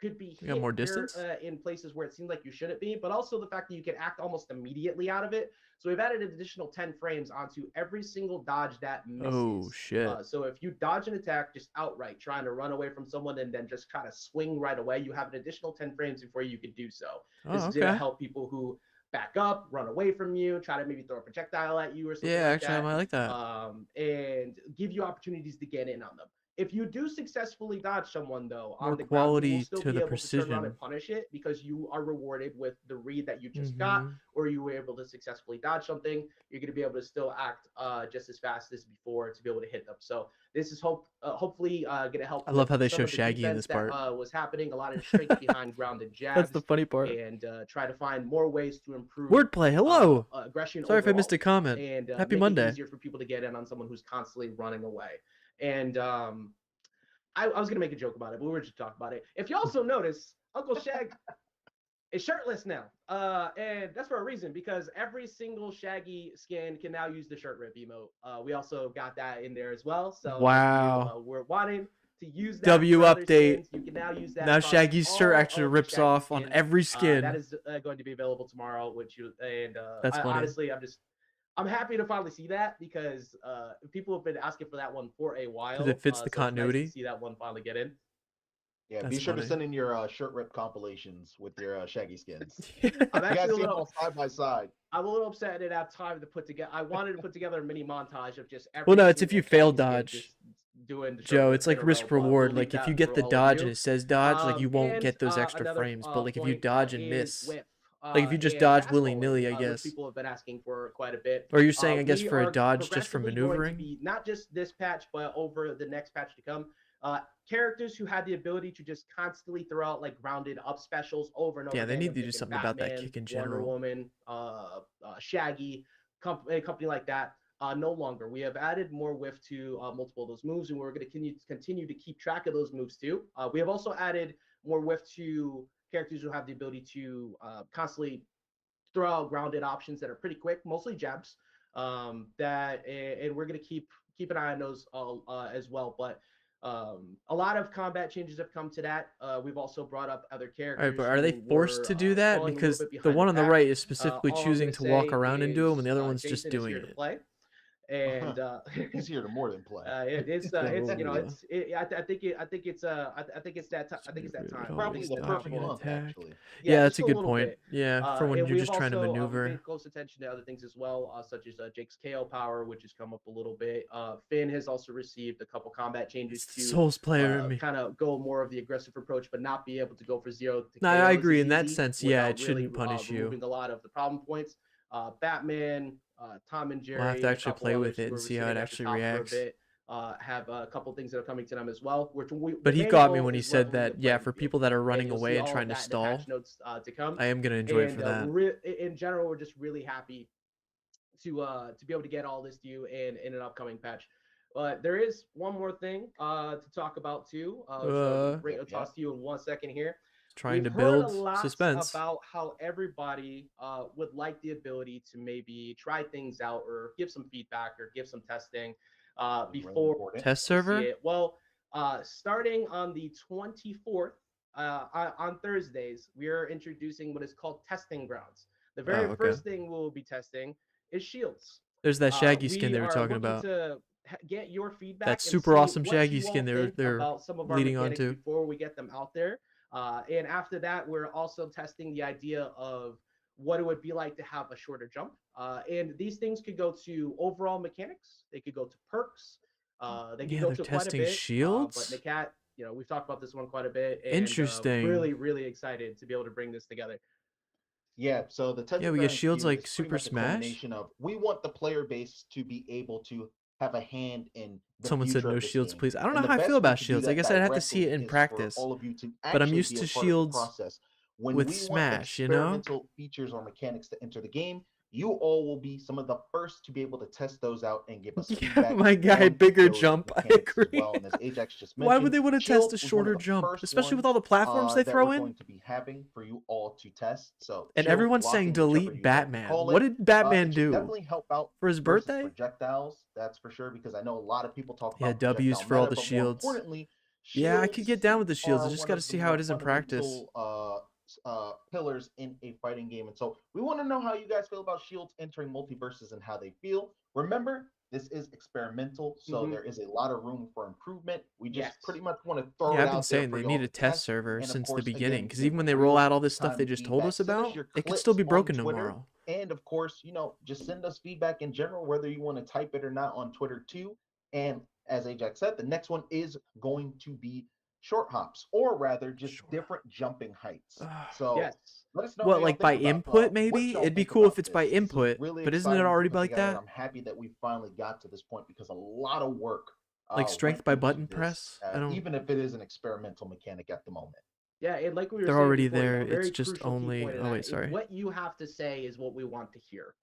could be We got hit more distance? in places where it seems like you shouldn't be, but also the fact that you can act almost immediately out of it. So we've added an additional 10 frames onto every single dodge that misses. Oh shit. So if you dodge an attack just outright, trying to run away from someone and then just kind of swing right away, you have an additional 10 frames before you could do so. This Oh, is going to okay. help people who back up, run away from you, try to maybe throw a projectile at you or something Yeah, like actually, I that. might like that. And give you opportunities to get in on them. If you do successfully dodge someone, though, More on the ground, you quality will still to be the able to turn around precision. and punish it because you are rewarded with the read that you just got, Mhm. or you were able to successfully dodge something. You're going to be able to still act just as fast as before to be able to hit them. So this is hopefully going to help. I love with how they some show of the Shaggy in defense this part. that was happening. A lot of strength behind grounded jabs. That's the funny part. And try to find more ways to improve Wordplay. Hello. aggression. Sorry if I overall, missed a comment. and Happy make Monday. it easier for people to get in on someone who's constantly running away. And I was gonna make a joke about it, but we were just talking about it. If you also notice, Uncle Shag is shirtless now, and that's for a reason because every single Shaggy skin can now use the shirt rip emote. We also got that in there as well. So Wow. if you were wanting to use that W for other update. skins, you can now use that. Now across Shaggy's shirt all actually of the rips Shaggy off on skins. every skin. That is going to be available tomorrow, That's funny. honestly, I'm happy to finally see that because people have been asking for that one for a while. Because it fits so the it's nice to continuity. see that one finally get in. Yeah, That's be sure funny. to send in your shirt rip compilations with your Shaggy skins. I'm You actually guys a see them little, all side by side. I'm a little upset I didn't have time to put together. I wanted to put together a mini montage of just every. Well, no, it's if single you fail Shaggy skin dodge. just doing the shirt Joe, rip it's in like a row, risk but we'll reward. leave Like if that you get for the all of dodge you. and it says dodge, like you won't And, get those extra another, frames. But like if you point, dodge and is miss, whip. like if you just And dodge fast forward, willy-nilly, I which guess. people have been asking for quite a bit. Or you're saying, I guess, We for a are dodge just for progressively going to maneuvering? be, not just this patch, but over the next patch to come. Characters who had the ability to just constantly throw out like rounded up specials over and over. Yeah, they again. need I'm to do thinking something about that Batman, kick in Wonder general. Woman, Shaggy, a company like that. no longer. We have added more whiff to multiple of those moves, and we're going to continue to keep track of those moves too. We have also added more whiff to characters who have the ability to constantly throw out grounded options that are pretty quick, mostly jabs. And we're going to keep an eye on those as well. But a lot of combat changes have come to that. We've also brought up other All characters. right, but are they who forced were, to do that? falling a Because little bit the behind one on the pack. right is specifically All I'm choosing gonna to walk say around and do them, and the other is, one's just Jason is doing here to it. play. And He's here to more than play. it's you know I think it's that time. Probably the perfect month, attack. actually. Yeah, that's just a good little point. bit. Yeah, for when And you're we've just trying to also, maneuver. paid close attention to other things as well, such as Jake's KO power, which has come up a little bit. Finn has also received a couple combat changes It's the to Souls player in me. kind of go more of the aggressive approach, but not be able to go for 0 to No, KOs I as agree in that easy sense. Yeah, without it shouldn't really, punish you. removing a lot of the problem points. Batman, Tom and Jerry, We'll have to and a actually couple play others with it who and are see how sitting it at the actually top for a reacts. bit, have a couple things that are coming to them as well. But the he main got me goal when he is said leveling that, the yeah, playing for field. people that are And running you'll see away and all of trying to that in the patch stall, notes to come. I am going to enjoy it for that. In general, we're just really happy to be able to get all this to you in an upcoming patch. But there is one more thing to talk about too. So bring a toss to you in 1 second here. Trying to We've heard a build lot suspense. about how everybody would like the ability to maybe try things out or give some feedback or give some testing before Test we see server? it. Well, starting on the 24th, on Thursdays, we are introducing what is called testing grounds. The very okay. first thing we'll be testing is shields. There's that Shaggy skin they were talking about. To get your feedback. That And super see awesome what Shaggy you all skin think they're about some of our leading mechanics onto. before we get them out there. And after that, we're also testing the idea of what it would be like to have a shorter jump. And these things could go to overall mechanics. They could go to perks. They could go to quite a bit. Shields? But Nakat, we've talked about this one quite a bit. And, Interesting. really, really excited to be able to bring this together. Yeah, so the testing we get ground shields queue like is pretty Super much a Smash? culmination of, we want the player base to be able to have a hand in the Someone said future no of this shields, game. please. I don't And know the how I best feel way about to do shields. I that guess I'd have to see directly it in is for practice. all of you to But I'm actually used be to a part of the shields process. When with we want Smash, you know? experimental features or mechanics to enter the game, you all will be some of the first to be able to test those out and give us feedback. My guy, on bigger those jump. I mechanics as agree. well. And as Ajax just Why would mentioned, they want to Shield test a was one of shorter the jump, first especially with ones, all the platforms they that throw we're in? going to be having for you all to test. So And Shield, everyone's saying Locking, whichever delete you like to Batman. call What it, did Batman it should do? definitely help out For his versus birthday? projectiles, that's for sure, because I know a lot of people talk Yeah, about W's projectile for all meta, the but more shields. importantly, Yeah, I could get down with the shields. I are just one got to of the see how more it is in practice. fundamental, pillars in a fighting game. And so we want to know how you guys feel about shields entering multiverses and how they feel. Remember, this is experimental, so there is a lot of room for improvement. We just pretty much want to throw it Yeah, out I've been there saying for they y'all need to a test test. server And of since the course, beginning. again, Because give even when they roll out all this stuff they real-time just told feedback. us Send us about, your it could clips still be on broken Twitter. tomorrow. And of course, just send us feedback in general, whether you want to type it or not on Twitter too. And as Ajax said, the next one is going to be short hops, or rather just different jumping heights. So let us know What, how y'all like by think about, input what maybe? y'all It'd be think cool about if it's by this. This is input, really but isn't it exciting to already put like together. that? I'm happy that we finally got to this point because a lot of work Like strength went by into button this, press? I don't. even if it is an experimental mechanic at the moment. Yeah, and like we were They're saying already before, there. a very It's just crucial key only. point of Oh that wait, is sorry. what you have to say is what we want to hear.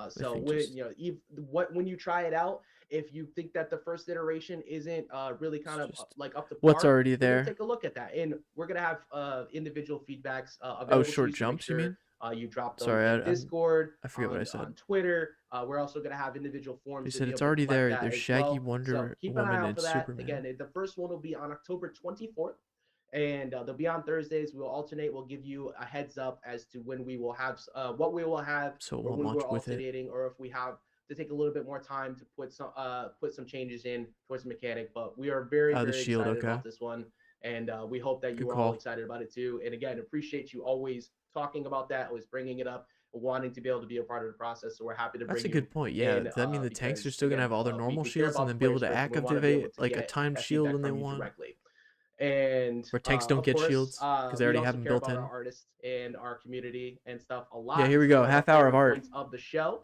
So think when just- when you try it out, if you think that the first iteration isn't really kind of like up to par, What's already we're gonna there? take a look at that, and we're gonna have individual feedbacks available Oh, to short you, so make jumps, you sure, mean? you drop them Sorry, in Discord, I forget what I said. on Twitter. We're also gonna have individual forums. They to said be it's able to already collect there. that There's as Shaggy, well. Wonder So keep an eye Woman, out and for that. Superman. Again, the first one will be on October 24th. And they'll be on Thursdays. We'll alternate. We'll give you a heads up as to when we will have what we will have, So or we'll when we're launch with it. alternating, or if we have to take a little bit more time to put some changes in towards the mechanic. But we are very The very shield, excited okay. about this one, and we hope that you Good are call. all excited about it too. And again, appreciate you always talking about that, always bringing it up, wanting to be able to be a part of the process. So we're happy to bring That's a you good point. Yeah, in, does that mean the tanks are because, still gonna again, have all their we normal care shields and about then the be able players to first, and we wanna be able activate to like a get timed that shield feedback when they from you want? directly. And Where tanks don't of get course, shields because they we already also have them care built about in. our artists and our community and stuff a lot. Yeah, here we This is go. one of our Half hour of favorite art. points of the show.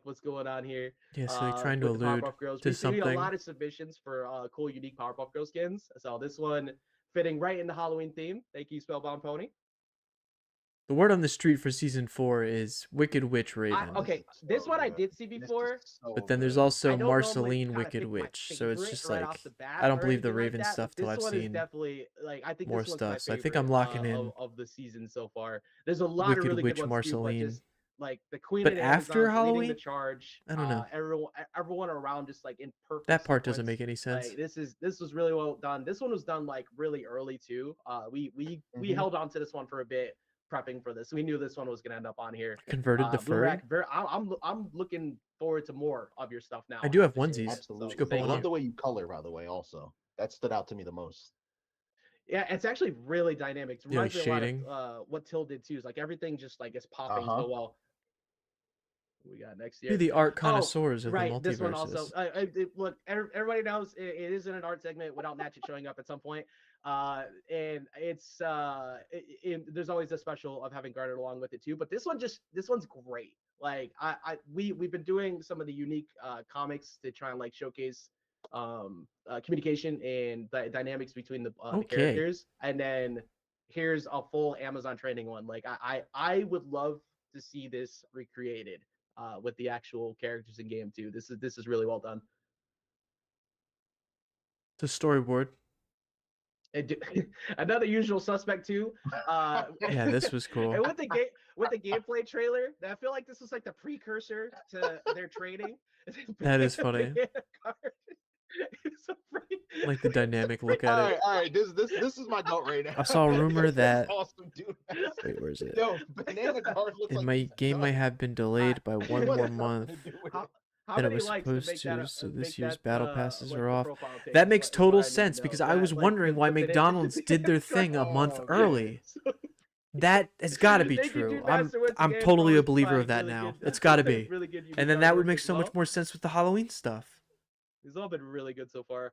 like what's going on here. Yeah, so they're trying to With the allude Powerpuff Girls. to We've seen a something. lot of submissions for cool, unique Powerpuff Girl skins. So this one fitting right in the Halloween theme. Thank you, Spellbound Pony. The word on the street for season 4 is Wicked Witch Raven. Okay, this one I did see This is before. so But then there's good. also I don't normally Marceline kinda Wicked pick my Witch, so it's favorite just right like off the bat I don't or believe the anything like Raven that, stuff but till this I've one is seen definitely like I think more this one's my stuff. So I favorite think I'm locking in of the season so far. There's a lot of Wicked really Witch good ones too, but Marceline. just like the queen But of the after Amazons leading the Halloween? charge. I don't know. Everyone around just like in perfect. That part doesn't sequence. make any sense. Like, this was really well done. This one was done like really early too. We held on to this one for a bit, prepping for this. We knew this one was gonna end up on here. Converted to Blue furry. Rack, I'm looking forward to more of your stuff now. I do have after seeing onesies. this. Absolutely. go put I one love on. the way you color, by the way. Also, that stood out to me the most. Yeah, it's actually really dynamic. It Yeah, like reminds me a lot shading. of what Till did too. Is like everything just like is popping Uh-huh. so well. What we got next year? You're the art Oh, connoisseurs of the right, multiverses. this one also. Look, everybody knows it isn't an art segment without Natchet showing up at some point. And it's there's always a special of having Garnet along with it too. But this one's great. Like we've been doing some of the unique comics to try and like showcase communication and the dynamics between the characters, and then here's a full Amazon training one. Like I would love to see this recreated with the actual characters in game too. This is really well done. The storyboard. And another usual suspect too. Yeah, this was cool. And with the gameplay trailer, I feel like this was like the precursor to their training. That is funny. Like the dynamic look at it. All right. This is my goat right now. I saw a rumor This is that. awesome, dude. Wait, where's it? Yo, banana guard looks like My game might have been delayed by one more month How than it many was likes supposed make to, that, so make this year's that, battle passes like are the off. profile page? That makes Is what total I need to sense know. because I That, was like, wondering why put it in- McDonald's did their thing a month early. That has got to be Thank you, true. Dude Master, once I'm again, totally a always believer providing of that really now. good- It's got to be. really good And then UV that would work make as so much well. more sense with the Halloween stuff. It's all been really good so far.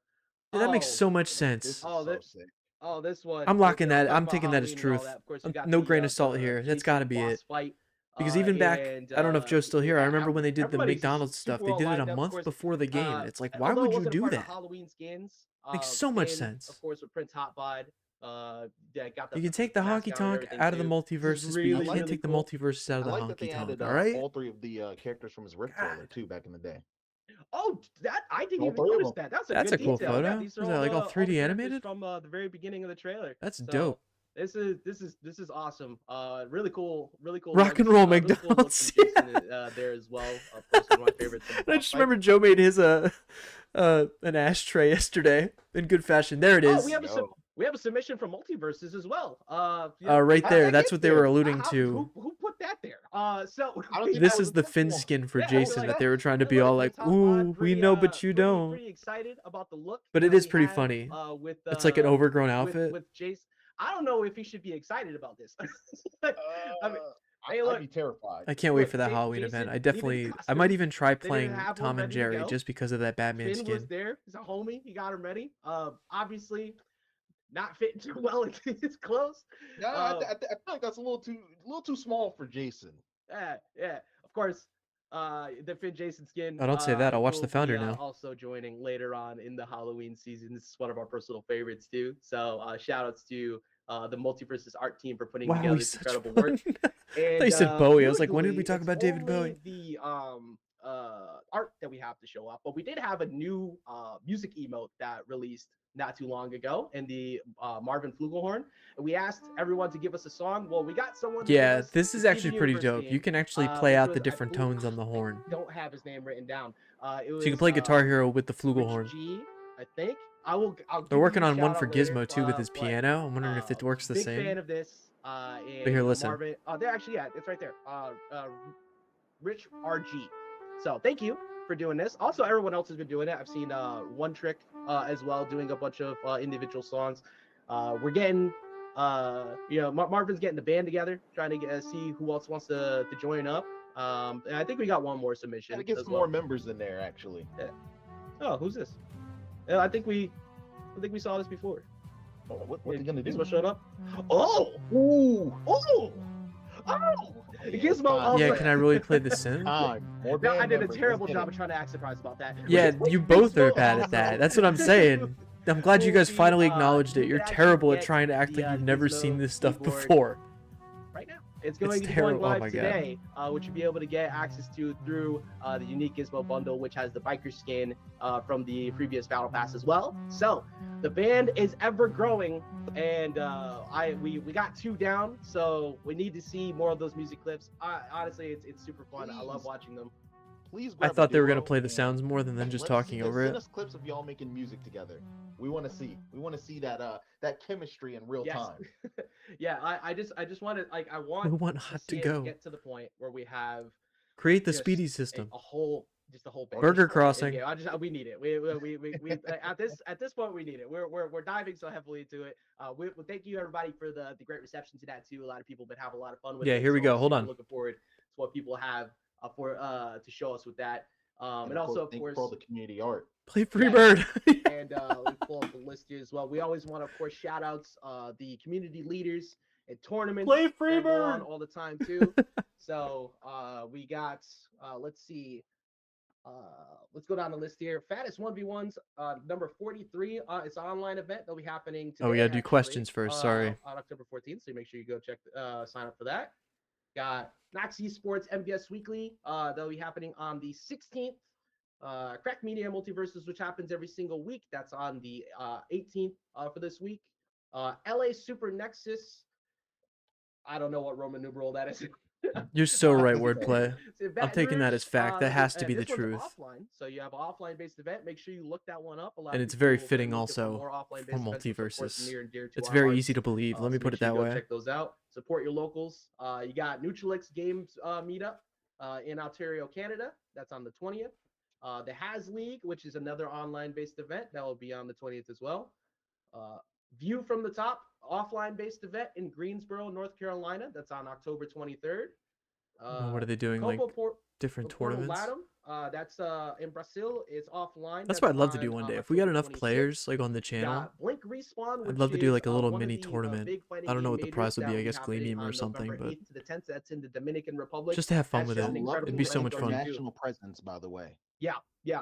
Yeah, that makes Oh, so much This sense. is Oh, so that- sick. Oh, this one. I'm locking that. talking I'm about taking that as Halloween and all truth. that. Of course, we got No the, grain of salt the here. That's Jason got to be boss it. Fight, Because even back, and, I don't know if Joe's still here. I remember when they did the everybody's McDonald's stuff. They super did well it a lined up, of month course. before the game. It's like, why Although would it you wasn't do part of that? Halloween skins. Makes so much Finn, sense. Of course, with Prince Hotbod. Got the You can take the mascot honky and tonk everything out of the too. multiverses, but you really, can't really take the cool. multiverses out of I the like that they honky tonk. added All right. all three of the characters from his Rift trailer too back in the day. Oh, that I didn't All even three of notice them. that. That's good a cool detail. photo. Yeah, these are Is that like all the 3D characters animated? from the very beginning of the trailer. That's So, dope. This is awesome. Really cool. Rock and roll really cool look McDonald's. from Jason, there as well. Of course, one of my favorites. I just remember Joe made his an ashtray yesterday in good fashion. There it Oh, is. we have a submission from Multiversus as well. Right How'd there. that That's get what they were there? alluding to. Who put that there? So I don't think This that is was the a fin one. skin for Yeah, Jason like that they were trying to It be looks all like like, top ooh, on, we pretty, know, but you don't. Pretty excited about the look. But it that is we pretty have, funny. With, It's like an overgrown with- outfit. with Jason. I don't know if he should be excited about this. I mean, hey, I'd look, be terrified. I can't wait look, for that Jason Halloween event. I needed definitely, I costumes. might even try They didn't playing have one Tom and ready to Jerry go. just because of that Batman Finn was skin. there. He's a homie. He got him ready. Obviously, not fitting too well into his clothes. No, I feel like that's a little too small for Jason. Yeah. Of course, the Finn Jason skin. Oh, don't say that. I'll watch the will Founder be, now. Also joining later on in the Halloween season. This is one of our personal favorites too. So shout outs to the Multiversus art team for putting Wow, together he's this such incredible work. fun. And, They said Bowie. I was like, when did we usually talk it's about David only Bowie? The art that we have to show off, but we did have a new music emote that released not too long ago in the Marvin Flugelhorn. And we asked everyone to give us a song. Well, we got someone. to give Yeah, us this is the actually Steven pretty Universe dope. theme, You can actually which play out was, the I different believe- tones on the horn. Don't have his name written down. It was, So you can play Guitar Hero with the Rich Flugelhorn. G, I think. I'll They're give working you a on one shout for out later, Gizmo too with his but, piano. I'm wondering if it works the big same. fan of this. And here, listen. Marvin, they're actually, yeah, it's right there. Rich RG. So thank you for doing this. Also, everyone else has been doing it. I've seen One Trick as well doing a bunch of individual songs. We're getting, Marvin's getting the band together, trying to see who else wants to join up. And I think we got one more submission. Gotta get as some well. more members in there, actually. Oh, who's this? I think we saw this before. Oh, what are they gonna do? Gizmo showed up. Oh, Gizmo. Also, Yeah, can I really play the synth? More No, I band did a members, terrible let's get job it. of trying to act surprised about that. Yeah, you both are bad at that. That's what I'm saying. I'm glad you guys finally acknowledged it. You're terrible at trying to act like you've never seen this stuff before. Right now, It's going to be terrible. going Oh live my God. today, which you'll be able to get access to through the unique Gizmo bundle, which has the biker skin from the previous battle pass as well. So the band is ever growing, and we got 2 down, so we need to see more of those music clips. Honestly, it's super fun. I love watching them. Please I grab a thought they were gonna duo play the and sounds more than them just let's talking over send it. us clips of y'all making music together. We want to see. We want to see that chemistry in real Yes. time. Yeah, I just want to I We want want to hot see to it go. get to the point where we have Create the just speedy system. a whole band Burger in Crossing. game. We need it. We at this point we need it. We're diving so heavily into it. We thank you everybody for the great reception to that too. A lot of people have been having a lot of fun with it. Yeah, here we so go. we're Hold super on. Looking forward to what people have to show us with that. And of also course, thank you for all the community art. Play Freebird. And we pull up the list here as well. We always want to, of course, shout outs the community leaders and tournaments Play that go on Freebird. all the time too. So we got let's see. Let's go down the list here. Fattest 1v1s, number 43. It's an online event that'll be happening today. Oh, we gotta do actually, questions first. Sorry. On October 14th. So make sure you go check, sign up for that. Got Max Esports MVS Weekly. That'll be happening on the 16th. Crack Media Multiversus, which happens every single week. That's on the 18th for this week. LA Super Nexus. I don't know what Roman numeral that is. You're so right, It's wordplay. in I'm taking that Baton as fact. That has to be the this one's truth. offline, so you have an offline-based event. Make sure you look that one up. And it's very fitting also for Multiversus. It's very easy to believe. Let me put it that way. Check those out. Support your locals. You got Neutralix Games meetup in Ontario, Canada. That's on the 20th. The Has League, which is another online-based event, that will be on the 20th as well. View from the Top, offline-based event in Greensboro, North Carolina. That's on October 23rd. What are they doing? Like different tournaments? That's in Brazil. It's offline. That's what I'd love to do one day. If we got enough players like on the channel, Blink Respawn, I'd love to do like a little mini tournament. I don't know what the prize would be. I guess Gleamium or something, but to the 10th, that's in the Dominican Republic. just to have fun with it. It'd be so much fun. National presence, by the way. Yeah.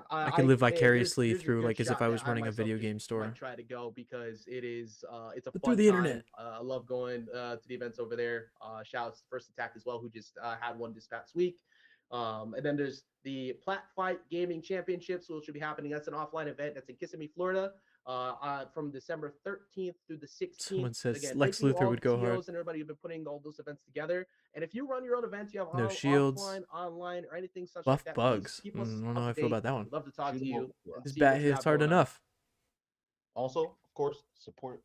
I could live vicariously there's a through good like as if shot I was that running a myself video just game store. might try to go because it is it's a But fun through the time. internet. I love going to the events over there. Shout out to First Attack as well, who just had one this past week. And then there's the Plat Fight Gaming Championships, which will be happening. That's an offline event. That's in Kissimmee, Florida, from December 13th through the 16th. Someone says Again, Lex thank you Luthor all would go TOs hard. and everybody who've been putting all those events together. And if you run your own events, you have No all shields. offline, online, or anything such Buff like that, bugs. please keep us I don't know up how to I feel date. about that one. We'd love to talk to you. His see bat what you hits have hard going on. enough. Also, of course, support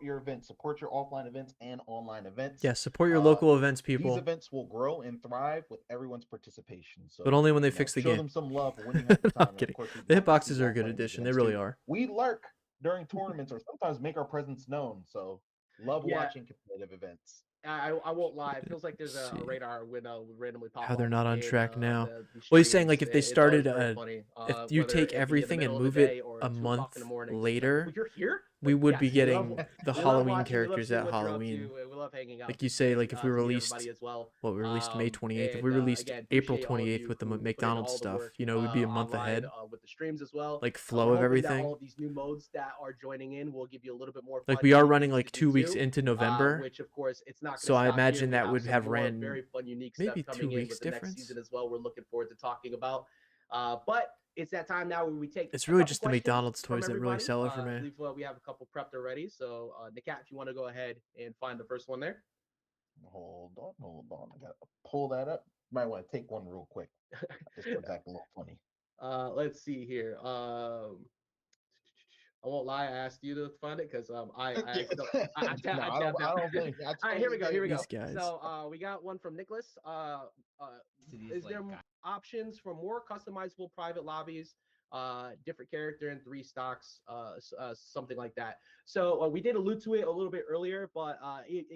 your events, support your offline events and online events. Yeah, support your local events, These people. events will grow and thrive with everyone's participation. So, But only when they fix the show game. them some love when you have the No, time. I'm kidding. Of course, The we'd love to see hitboxes are a good offline addition. They events really too. are. We lurk during tournaments or sometimes make our presence known. So, love watching competitive events. I won't lie. It feels like there's Let's a see. radar window randomly pop How they're up not on in, track now. the Well, he's saying like streams. if they It's always started very funny, if you whether take it be in the everything and middle of move the day it or a 2 o'clock month in the morning. later, Well, you're here? we would Yes, be we getting love- the we love Halloween watching, we love characters seeing at what you're up Halloween. to, we love hanging out Like you say, like if we to meet released everybody as well. what we released May 28th, if we And, released again, April appreciate all of 28th you with the who put in McDonald's all the stuff, work, you know, we'd be a month online, ahead. with the streams as well. Like We're flow of hoping that everything. all of these new modes that are joining in will give you a little bit more Like fun, we are unique running things like to do 2 weeks too, into November. which of course it's not. So I stop here. imagine We that would some have more ran very fun, unique maybe stuff 2 coming in weeks with the next difference. season as well. We're looking forward to talking about. But it's that time now where we take. It's a really couple just the questions McDonald's from toys that really everybody. sell it for I me. believe we have a couple prepped already. So Nikat, if you want to go ahead and find the first one there. Hold on. I gotta pull that up. Might want to take one real quick. Just for that a little funny. Let's see here. I won't lie. I asked you to find it because I No, I don't think. All right, here we go. Here we go. These guys. So we got one from Nicholas. Is there options for more customizable private lobbies, different character and 3 stocks, something like that? So we did allude to it a little bit earlier, but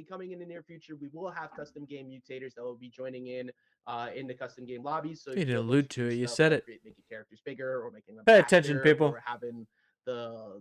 coming in the near future, we will have custom game mutators that will be joining in the custom game lobbies. So You didn't you'll be able allude do to it. You stuff said like it. making characters bigger or making them Pay attention, faster, people. or having the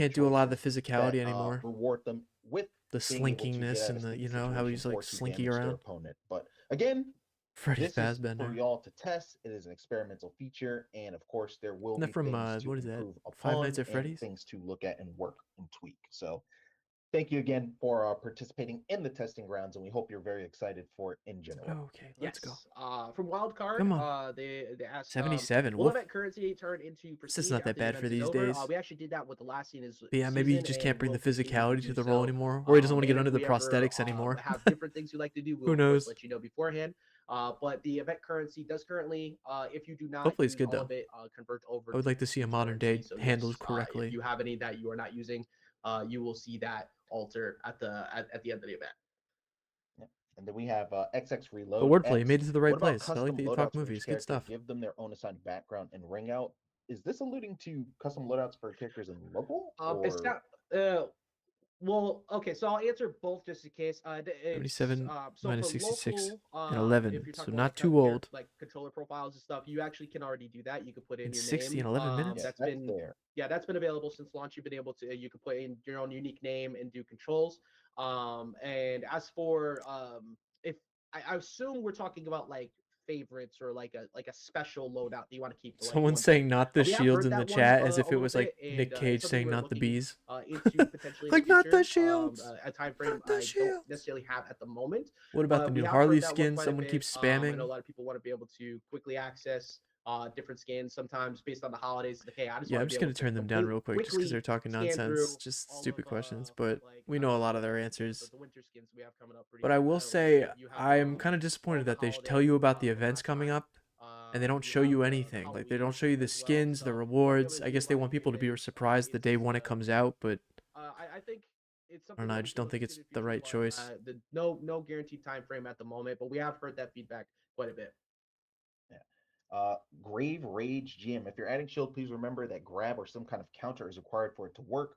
can't do a lot of the choices physicality that, anymore. reward them with The being able to get slinkiness out and of the, sticky you know, how he's situation like or to slinky damage their around. opponent. But again, Freddy this is for Fazbender. y'all to test. It is an experimental feature, and of course, there will Isn't that be from things to what is that? improve Five upon Nights at and Freddy's? things to look at and work and tweak. So, thank you again for participating in the testing grounds, and we hope you're very excited for it in general. Okay, let's go. From Wildcard, Come on. they asked 77. will Woof. event currency turn into This is prestige not that after the bad for event is these over? days. We actually did that with the last season. But yeah, maybe he just can't bring the physicality to the role anymore, or he doesn't want to get under the prosthetics anymore. Have different things you like to do. We'll Who of course knows? let you know beforehand. But the event currency does currently, if you do not Hopefully it's use good, all though. of it, convert over. I would like to see a modern day currency. So handled yes, correctly. if you have any that you are not using, you will see that alter at the end of the event. And then we have XX Reload. But wordplay, you X. made it to the right What about place. I like custom that you loadouts talk for each movies. Good character? stuff. Give them their own assigned background and ring out. Is this alluding to custom loadouts for characters in local? It's not. Well, okay, so I'll answer both just in case. 77 so minus for 66 local, and 11, if you're so talking not about too old. like controller profiles and stuff, you actually can already do that. You can put in And your 60 name. and 11 minutes? That's Yeah, been there. yeah, that's been available since launch. You've been able to you can put in your own unique name and do controls. And as for if I assume we're talking about like favorites or like a special loadout that you want to keep. For, like, Someone's one saying character. not the We have shields heard in the that one, chat as a if it little was like bit, Nick and Cage it's something saying we're not the looking, bees. into potentially in Like, the not the future. shields. A time frame Not the I shields. don't necessarily have at the moment. What about the We new have Harley heard that one skin? quite a Someone bit. keeps I spamming. know a lot of people want to be able to quickly access different skins sometimes based on the holidays. Like, hey, I just Yeah, want I'm to just be gonna able to turn them down real quick just because quickly they're talking scan nonsense. through Just all stupid of, questions, but like, we know a lot of their answers. the winter skins we have coming up pretty But I soon. will We say, you have, I'm kind of all disappointed the that they tell holiday, you about the from events last coming time. up, and they don't You show you have, anything. Like, they Halloween don't show you the as well. skins, the So we'll be rewards. able I to guess do they a lot want of people to be events. surprised the day one it comes out, but I think it's I something don't know. that I we just can don't look think into it's in the future, right but, choice. no guaranteed time frame at the moment, but we have heard that feedback quite a bit. Grave Rage GM. If you're adding shield, please remember that grab or some kind of counter is required for it to work.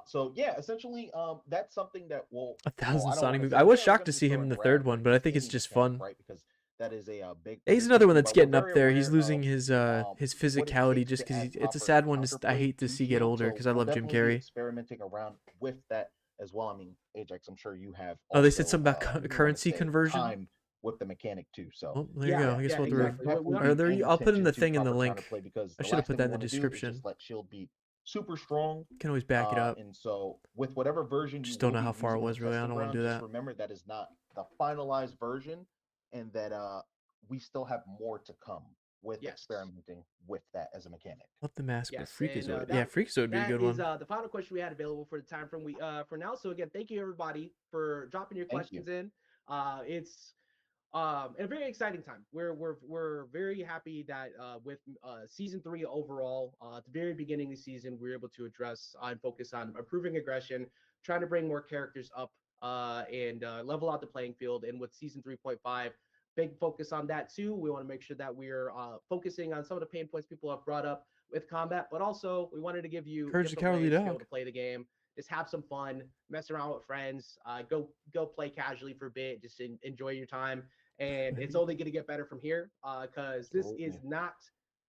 So yeah, essentially, that's something that will. A Well, thousand I don't Sonic want to movies. say, I was yeah, we're shocked gonna to be see him throwing in the grab third for one, but I think it's any just mechanic, fun. right? Because that is a big. He's another one undertaking, that's but we're getting up very there. He's aware losing of, his what it physicality takes just to because add it's a proper sad one. I counterplay hate to to see get shield. older So because I we'll love Jim definitely be Carrey. experimenting around with that as well. I mean, Ajax, I'm sure you have. Oh, they said Also, something about you wanna currency say, conversion. time with the mechanic too. So Oh, there you go. I guess we'll have to exactly. Definitely Are there? paying I'll put in attention the to thing in the proper link. counterplay, because I the should have last put thing that we in the want to do is description. just let shield be super strong. Can always back it up. And so with whatever version Just you don't will know be how far it using in was the really. I testing don't want to ground, do just that. remember that is not the finalized version, and that we still have more to come with experimenting with that as a mechanic. Love the mask, but Yes, Freakazoid. and Yeah, Freakazoid would be a good is one. the final question we had available for the time frame we for now. So again, thank you everybody for dropping your Thank you. questions in. It's a very exciting time. We're very happy that with season 3 overall, at the very beginning of the season, we were able to address and focus on improving aggression, trying to bring more characters up and level out the playing field. And with season 3.5, big focus on that too. We want to make sure that we're focusing on some of the pain points people have brought up with combat, but also we wanted to give you Courage the different Cowardly ways to be able Dog. to play the game. Just have some fun, mess around with friends, go play casually for a bit, just enjoy your time. And it's only going to get better from here because this is not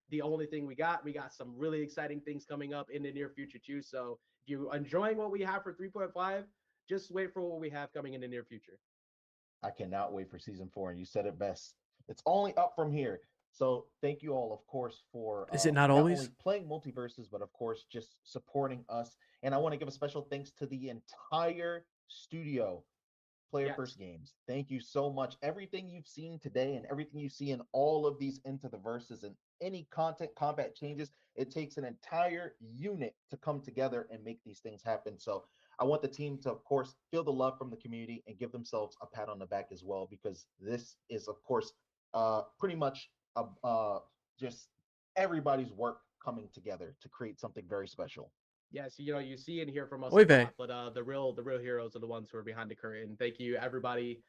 the only thing we got. We got some really exciting things coming up in the near future too. So if you're enjoying what we have for 3.5, just wait for what we have coming in the near future. I cannot wait for season 4, and you said it best. It's only up from here. So thank you all, of course, for Is it not always only playing Multiverses, but of course just supporting us. And I want to give a special thanks to the entire studio, Player First Games. Thank you so much. Everything you've seen today and everything you see in all of these Into the Verses and any content combat changes, it takes an entire unit to come together and make these things happen. So I want the team to, of course, feel the love from the community and give themselves a pat on the back as well, because this is, of course, pretty much just everybody's work coming together to create something very special. Yes, you see and hear from us Oy a vey. lot, but the real heroes are the ones who are behind the curtain. Thank you everybody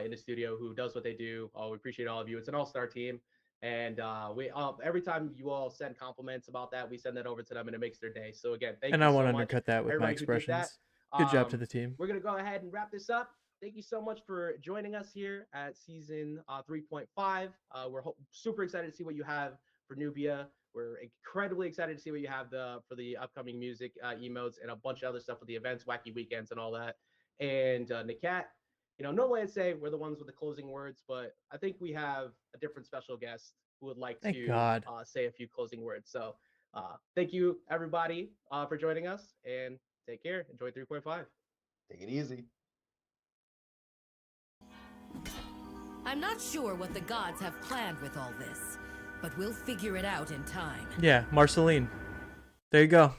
in the studio who does what they do. We appreciate all of you. It's an all-star team, and we every time you all send compliments about that, we send that over to them, and it makes their day. So again, thank And you I so want to much, undercut that with my everybody who did that. expressions. Good job to the team. We're gonna go ahead and wrap this up. Thank you so much for joining us here at season 3.5. We're super excited to see what you have for Nubia. We're incredibly excited to see what you have for the upcoming music emotes and a bunch of other stuff with the events, wacky weekends, and all that. and Nakat. Normally I'd say we're the ones with the closing words, but I think we have a different special guest who would like Thank to God. say a few closing words. So thank you, everybody, for joining us, and take care. Enjoy 3.5. Take it easy. I'm not sure what the gods have planned with all this, but we'll figure it out in time. Yeah, Marceline. There you go.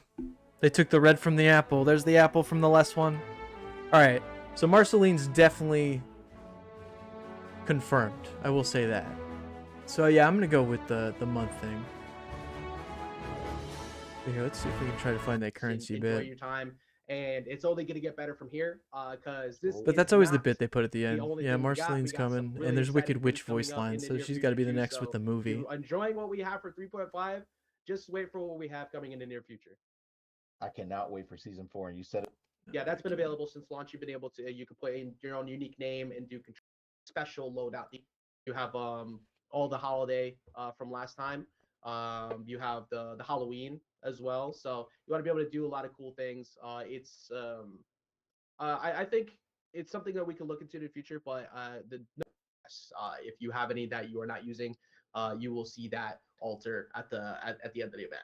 They took the red from the apple. There's the apple from the last one. Alright, so Marceline's definitely confirmed. I will say that. So yeah, I'm gonna go with the month thing. Here, let's see if we can try to find that currency Enjoy bit. your time, and it's only going to get better from here, because this. But that's is always the not bit they put at the end. only Yeah, thing we got. Marceline's We got some coming, really and there's exciting Wicked Witch things coming voice up line, in the so near she's got to be the future, next too. with the So movie. if you're enjoying what we have for 3.5, just wait for what we have coming in the near future. I cannot wait for season 4. And you said it. Yeah, that's been available since launch. You've been able to, you can play in your own unique name and do special loadout. You have all the holiday from last time. You have the Halloween as well. So you want to be able to do a lot of cool things. I think it's something that we can look into in the future. But if you have any that you are not using, you will see that alter at the end of the event.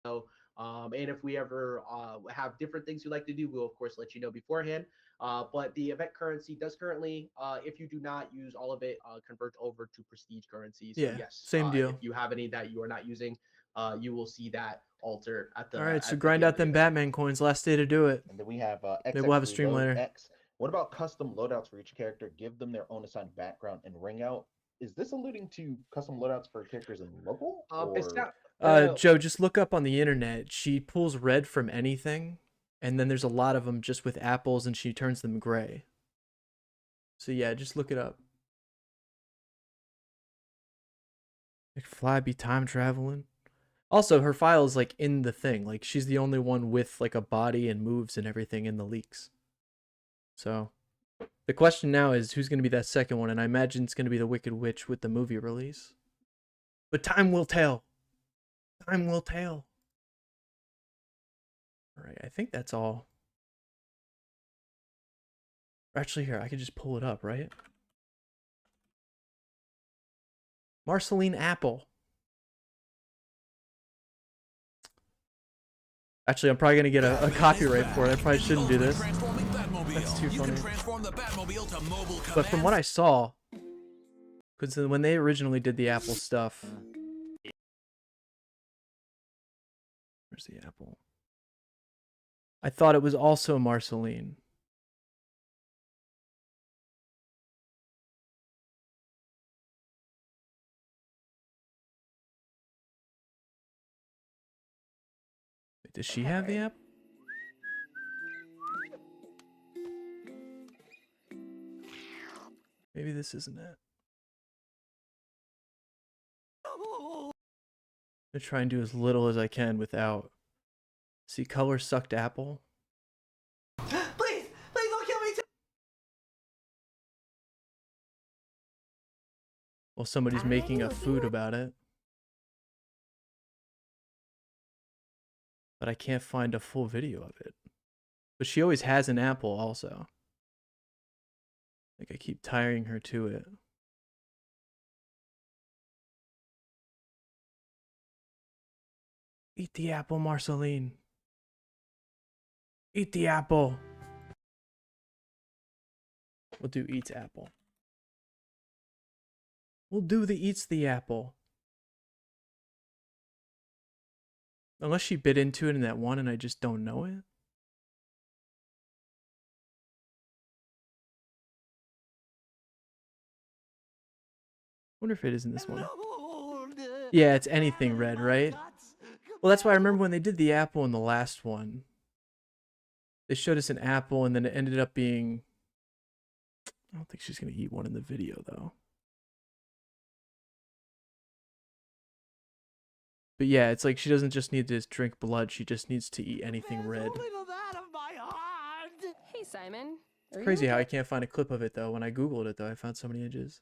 So, and if we ever have different things you'd like to do, we'll of course let you know beforehand. But the event currency does currently, if you do not use all of it, convert over to prestige currency. So Yeah, yes, same deal. If you have any that you are not using, you will see that alter at the. Alright, so at grind the out end of the them event. Batman coins. Last day to do it. And then we have Maybe we'll have a XX stream Reload later. X. What about custom loadouts for each character? Give them their own assigned background and ring out. Is this alluding to custom loadouts for characters in local? It's not. Joe, just look up on the internet. She pulls red from anything, and then there's a lot of them just with apples, and she turns them gray. So yeah, just look it up. McFly be time traveling. Also, her file is like in the thing. Like she's the only one with like a body and moves and everything in the leaks. So the question now is who's going to be that second one, and I imagine it's going to be the Wicked Witch with the movie release. But time will tell. Time will tell. Alright, I think that's all. Actually, here, I could just pull it up, right? Marceline Apple. Actually, I'm probably going to get a copyright for it. I probably shouldn't do this. That's too funny. But from what I saw, because when they originally did the Apple stuff... Where's the apple? I thought it was also Marceline. Wait, does she have the app? Maybe this isn't it. I'm gonna try and do as little as I can without. See, color sucked apple. Please don't kill me. Well, somebody's making a food about it. But I can't find a full video of it. But she always has an apple also. Like I keep tiring her to it. Eat the apple, Marceline. Eat the apple. We'll do eats apple. We'll do the eats the apple. Unless she bit into it in that one and I just don't know it. Wonder if it is in this one. Yeah, it's anything red, right? Well, that's why I remember when they did the apple in the last one. They showed us an apple and then it ended up being... I don't think she's going to eat one in the video, though. But yeah, it's like she doesn't just need to drink blood. She just needs to eat anything red. Hey, Simon. It's crazy how I can't find a clip of it, though. When I Googled it, though, I found so many images.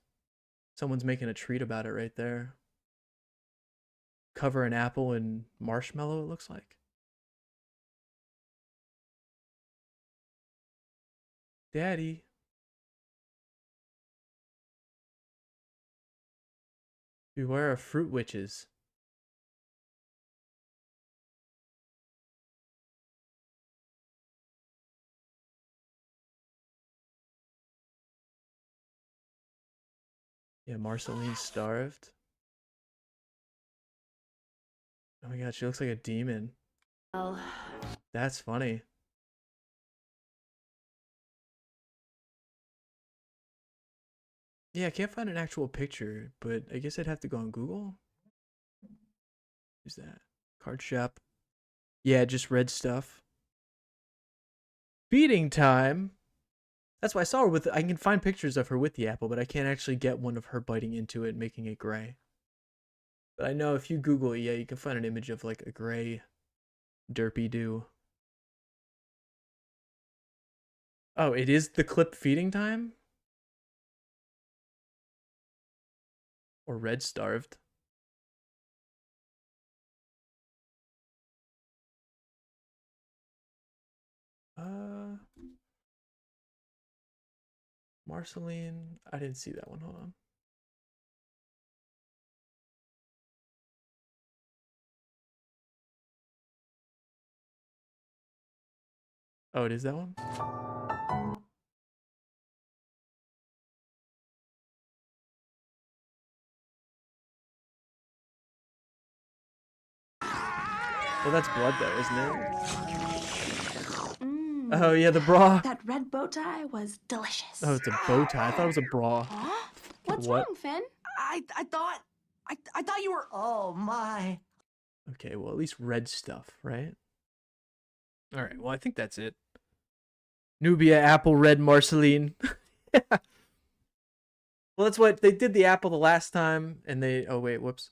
Someone's making a treat about it right there. Cover an apple in marshmallow, it looks like. Daddy. Beware of fruit witches. Yeah, Marceline's starved. Oh my god, she looks like a demon. Well, That's funny. Yeah, I can't find an actual picture, but I guess I'd have to go on Google. Who's that? Card shop. Yeah, just red stuff. Feeding time. That's why I saw her with. I can find pictures of her with the apple, but I can't actually get one of her biting into it and making it gray. But I know if you Google it, yeah, you can find an image of like a gray derpy doo. Oh, it is the clip feeding time? Or red starved? Marceline, I didn't see that one. Hold on. Oh, it is that one? Well, that's blood though, isn't it? Oh yeah, the bra. That red bow tie was delicious. Oh, it's a bow tie. I thought it was a bra. Huh? What's What? wrong, Finn? I thought you were. Oh my. Okay, well, at least red stuff, right? Alright, well, I think that's it. Nubia, apple, red, Marceline. Well, that's what they did the apple the last time, and they. Oh, wait, whoops.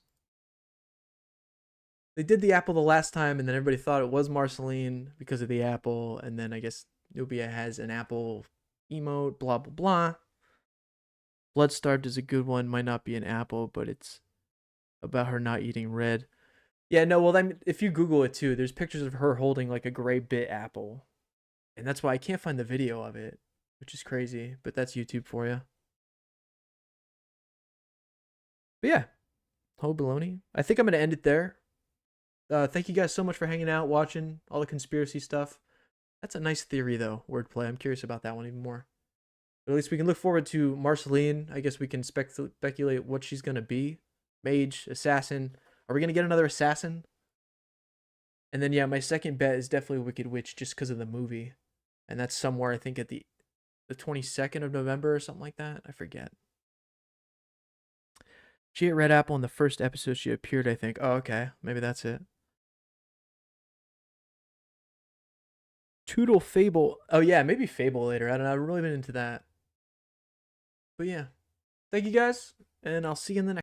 They did the apple the last time, and then everybody thought it was Marceline because of the apple, and then I guess Nubia has an apple emote, blah, blah, blah. Bloodstarved is a good one. Might not be an apple, but it's about her not eating red. Yeah, no, well, then if you Google it too, there's pictures of her holding like a gray bit apple. And that's why I can't find the video of it, which is crazy, but that's YouTube for you. But yeah, ho baloney. I think I'm going to end it there. Thank you guys so much for hanging out, watching all the conspiracy stuff. That's a nice theory, though, wordplay. I'm curious about that one even more. But at least we can look forward to Marceline. I guess we can speculate what she's going to be. Mage, assassin. Are we going to get another assassin? And then, yeah, my second bet is definitely Wicked Witch just because of the movie. And that's somewhere, I think, at the 22nd of November or something like that. I forget. She ate red apple in the first episode she appeared, I think. Oh, okay. Maybe that's it. Toodle Fable. Oh, yeah, maybe Fable later. I don't know. I've really been into that. But yeah. Thank you guys, and I'll see you in the next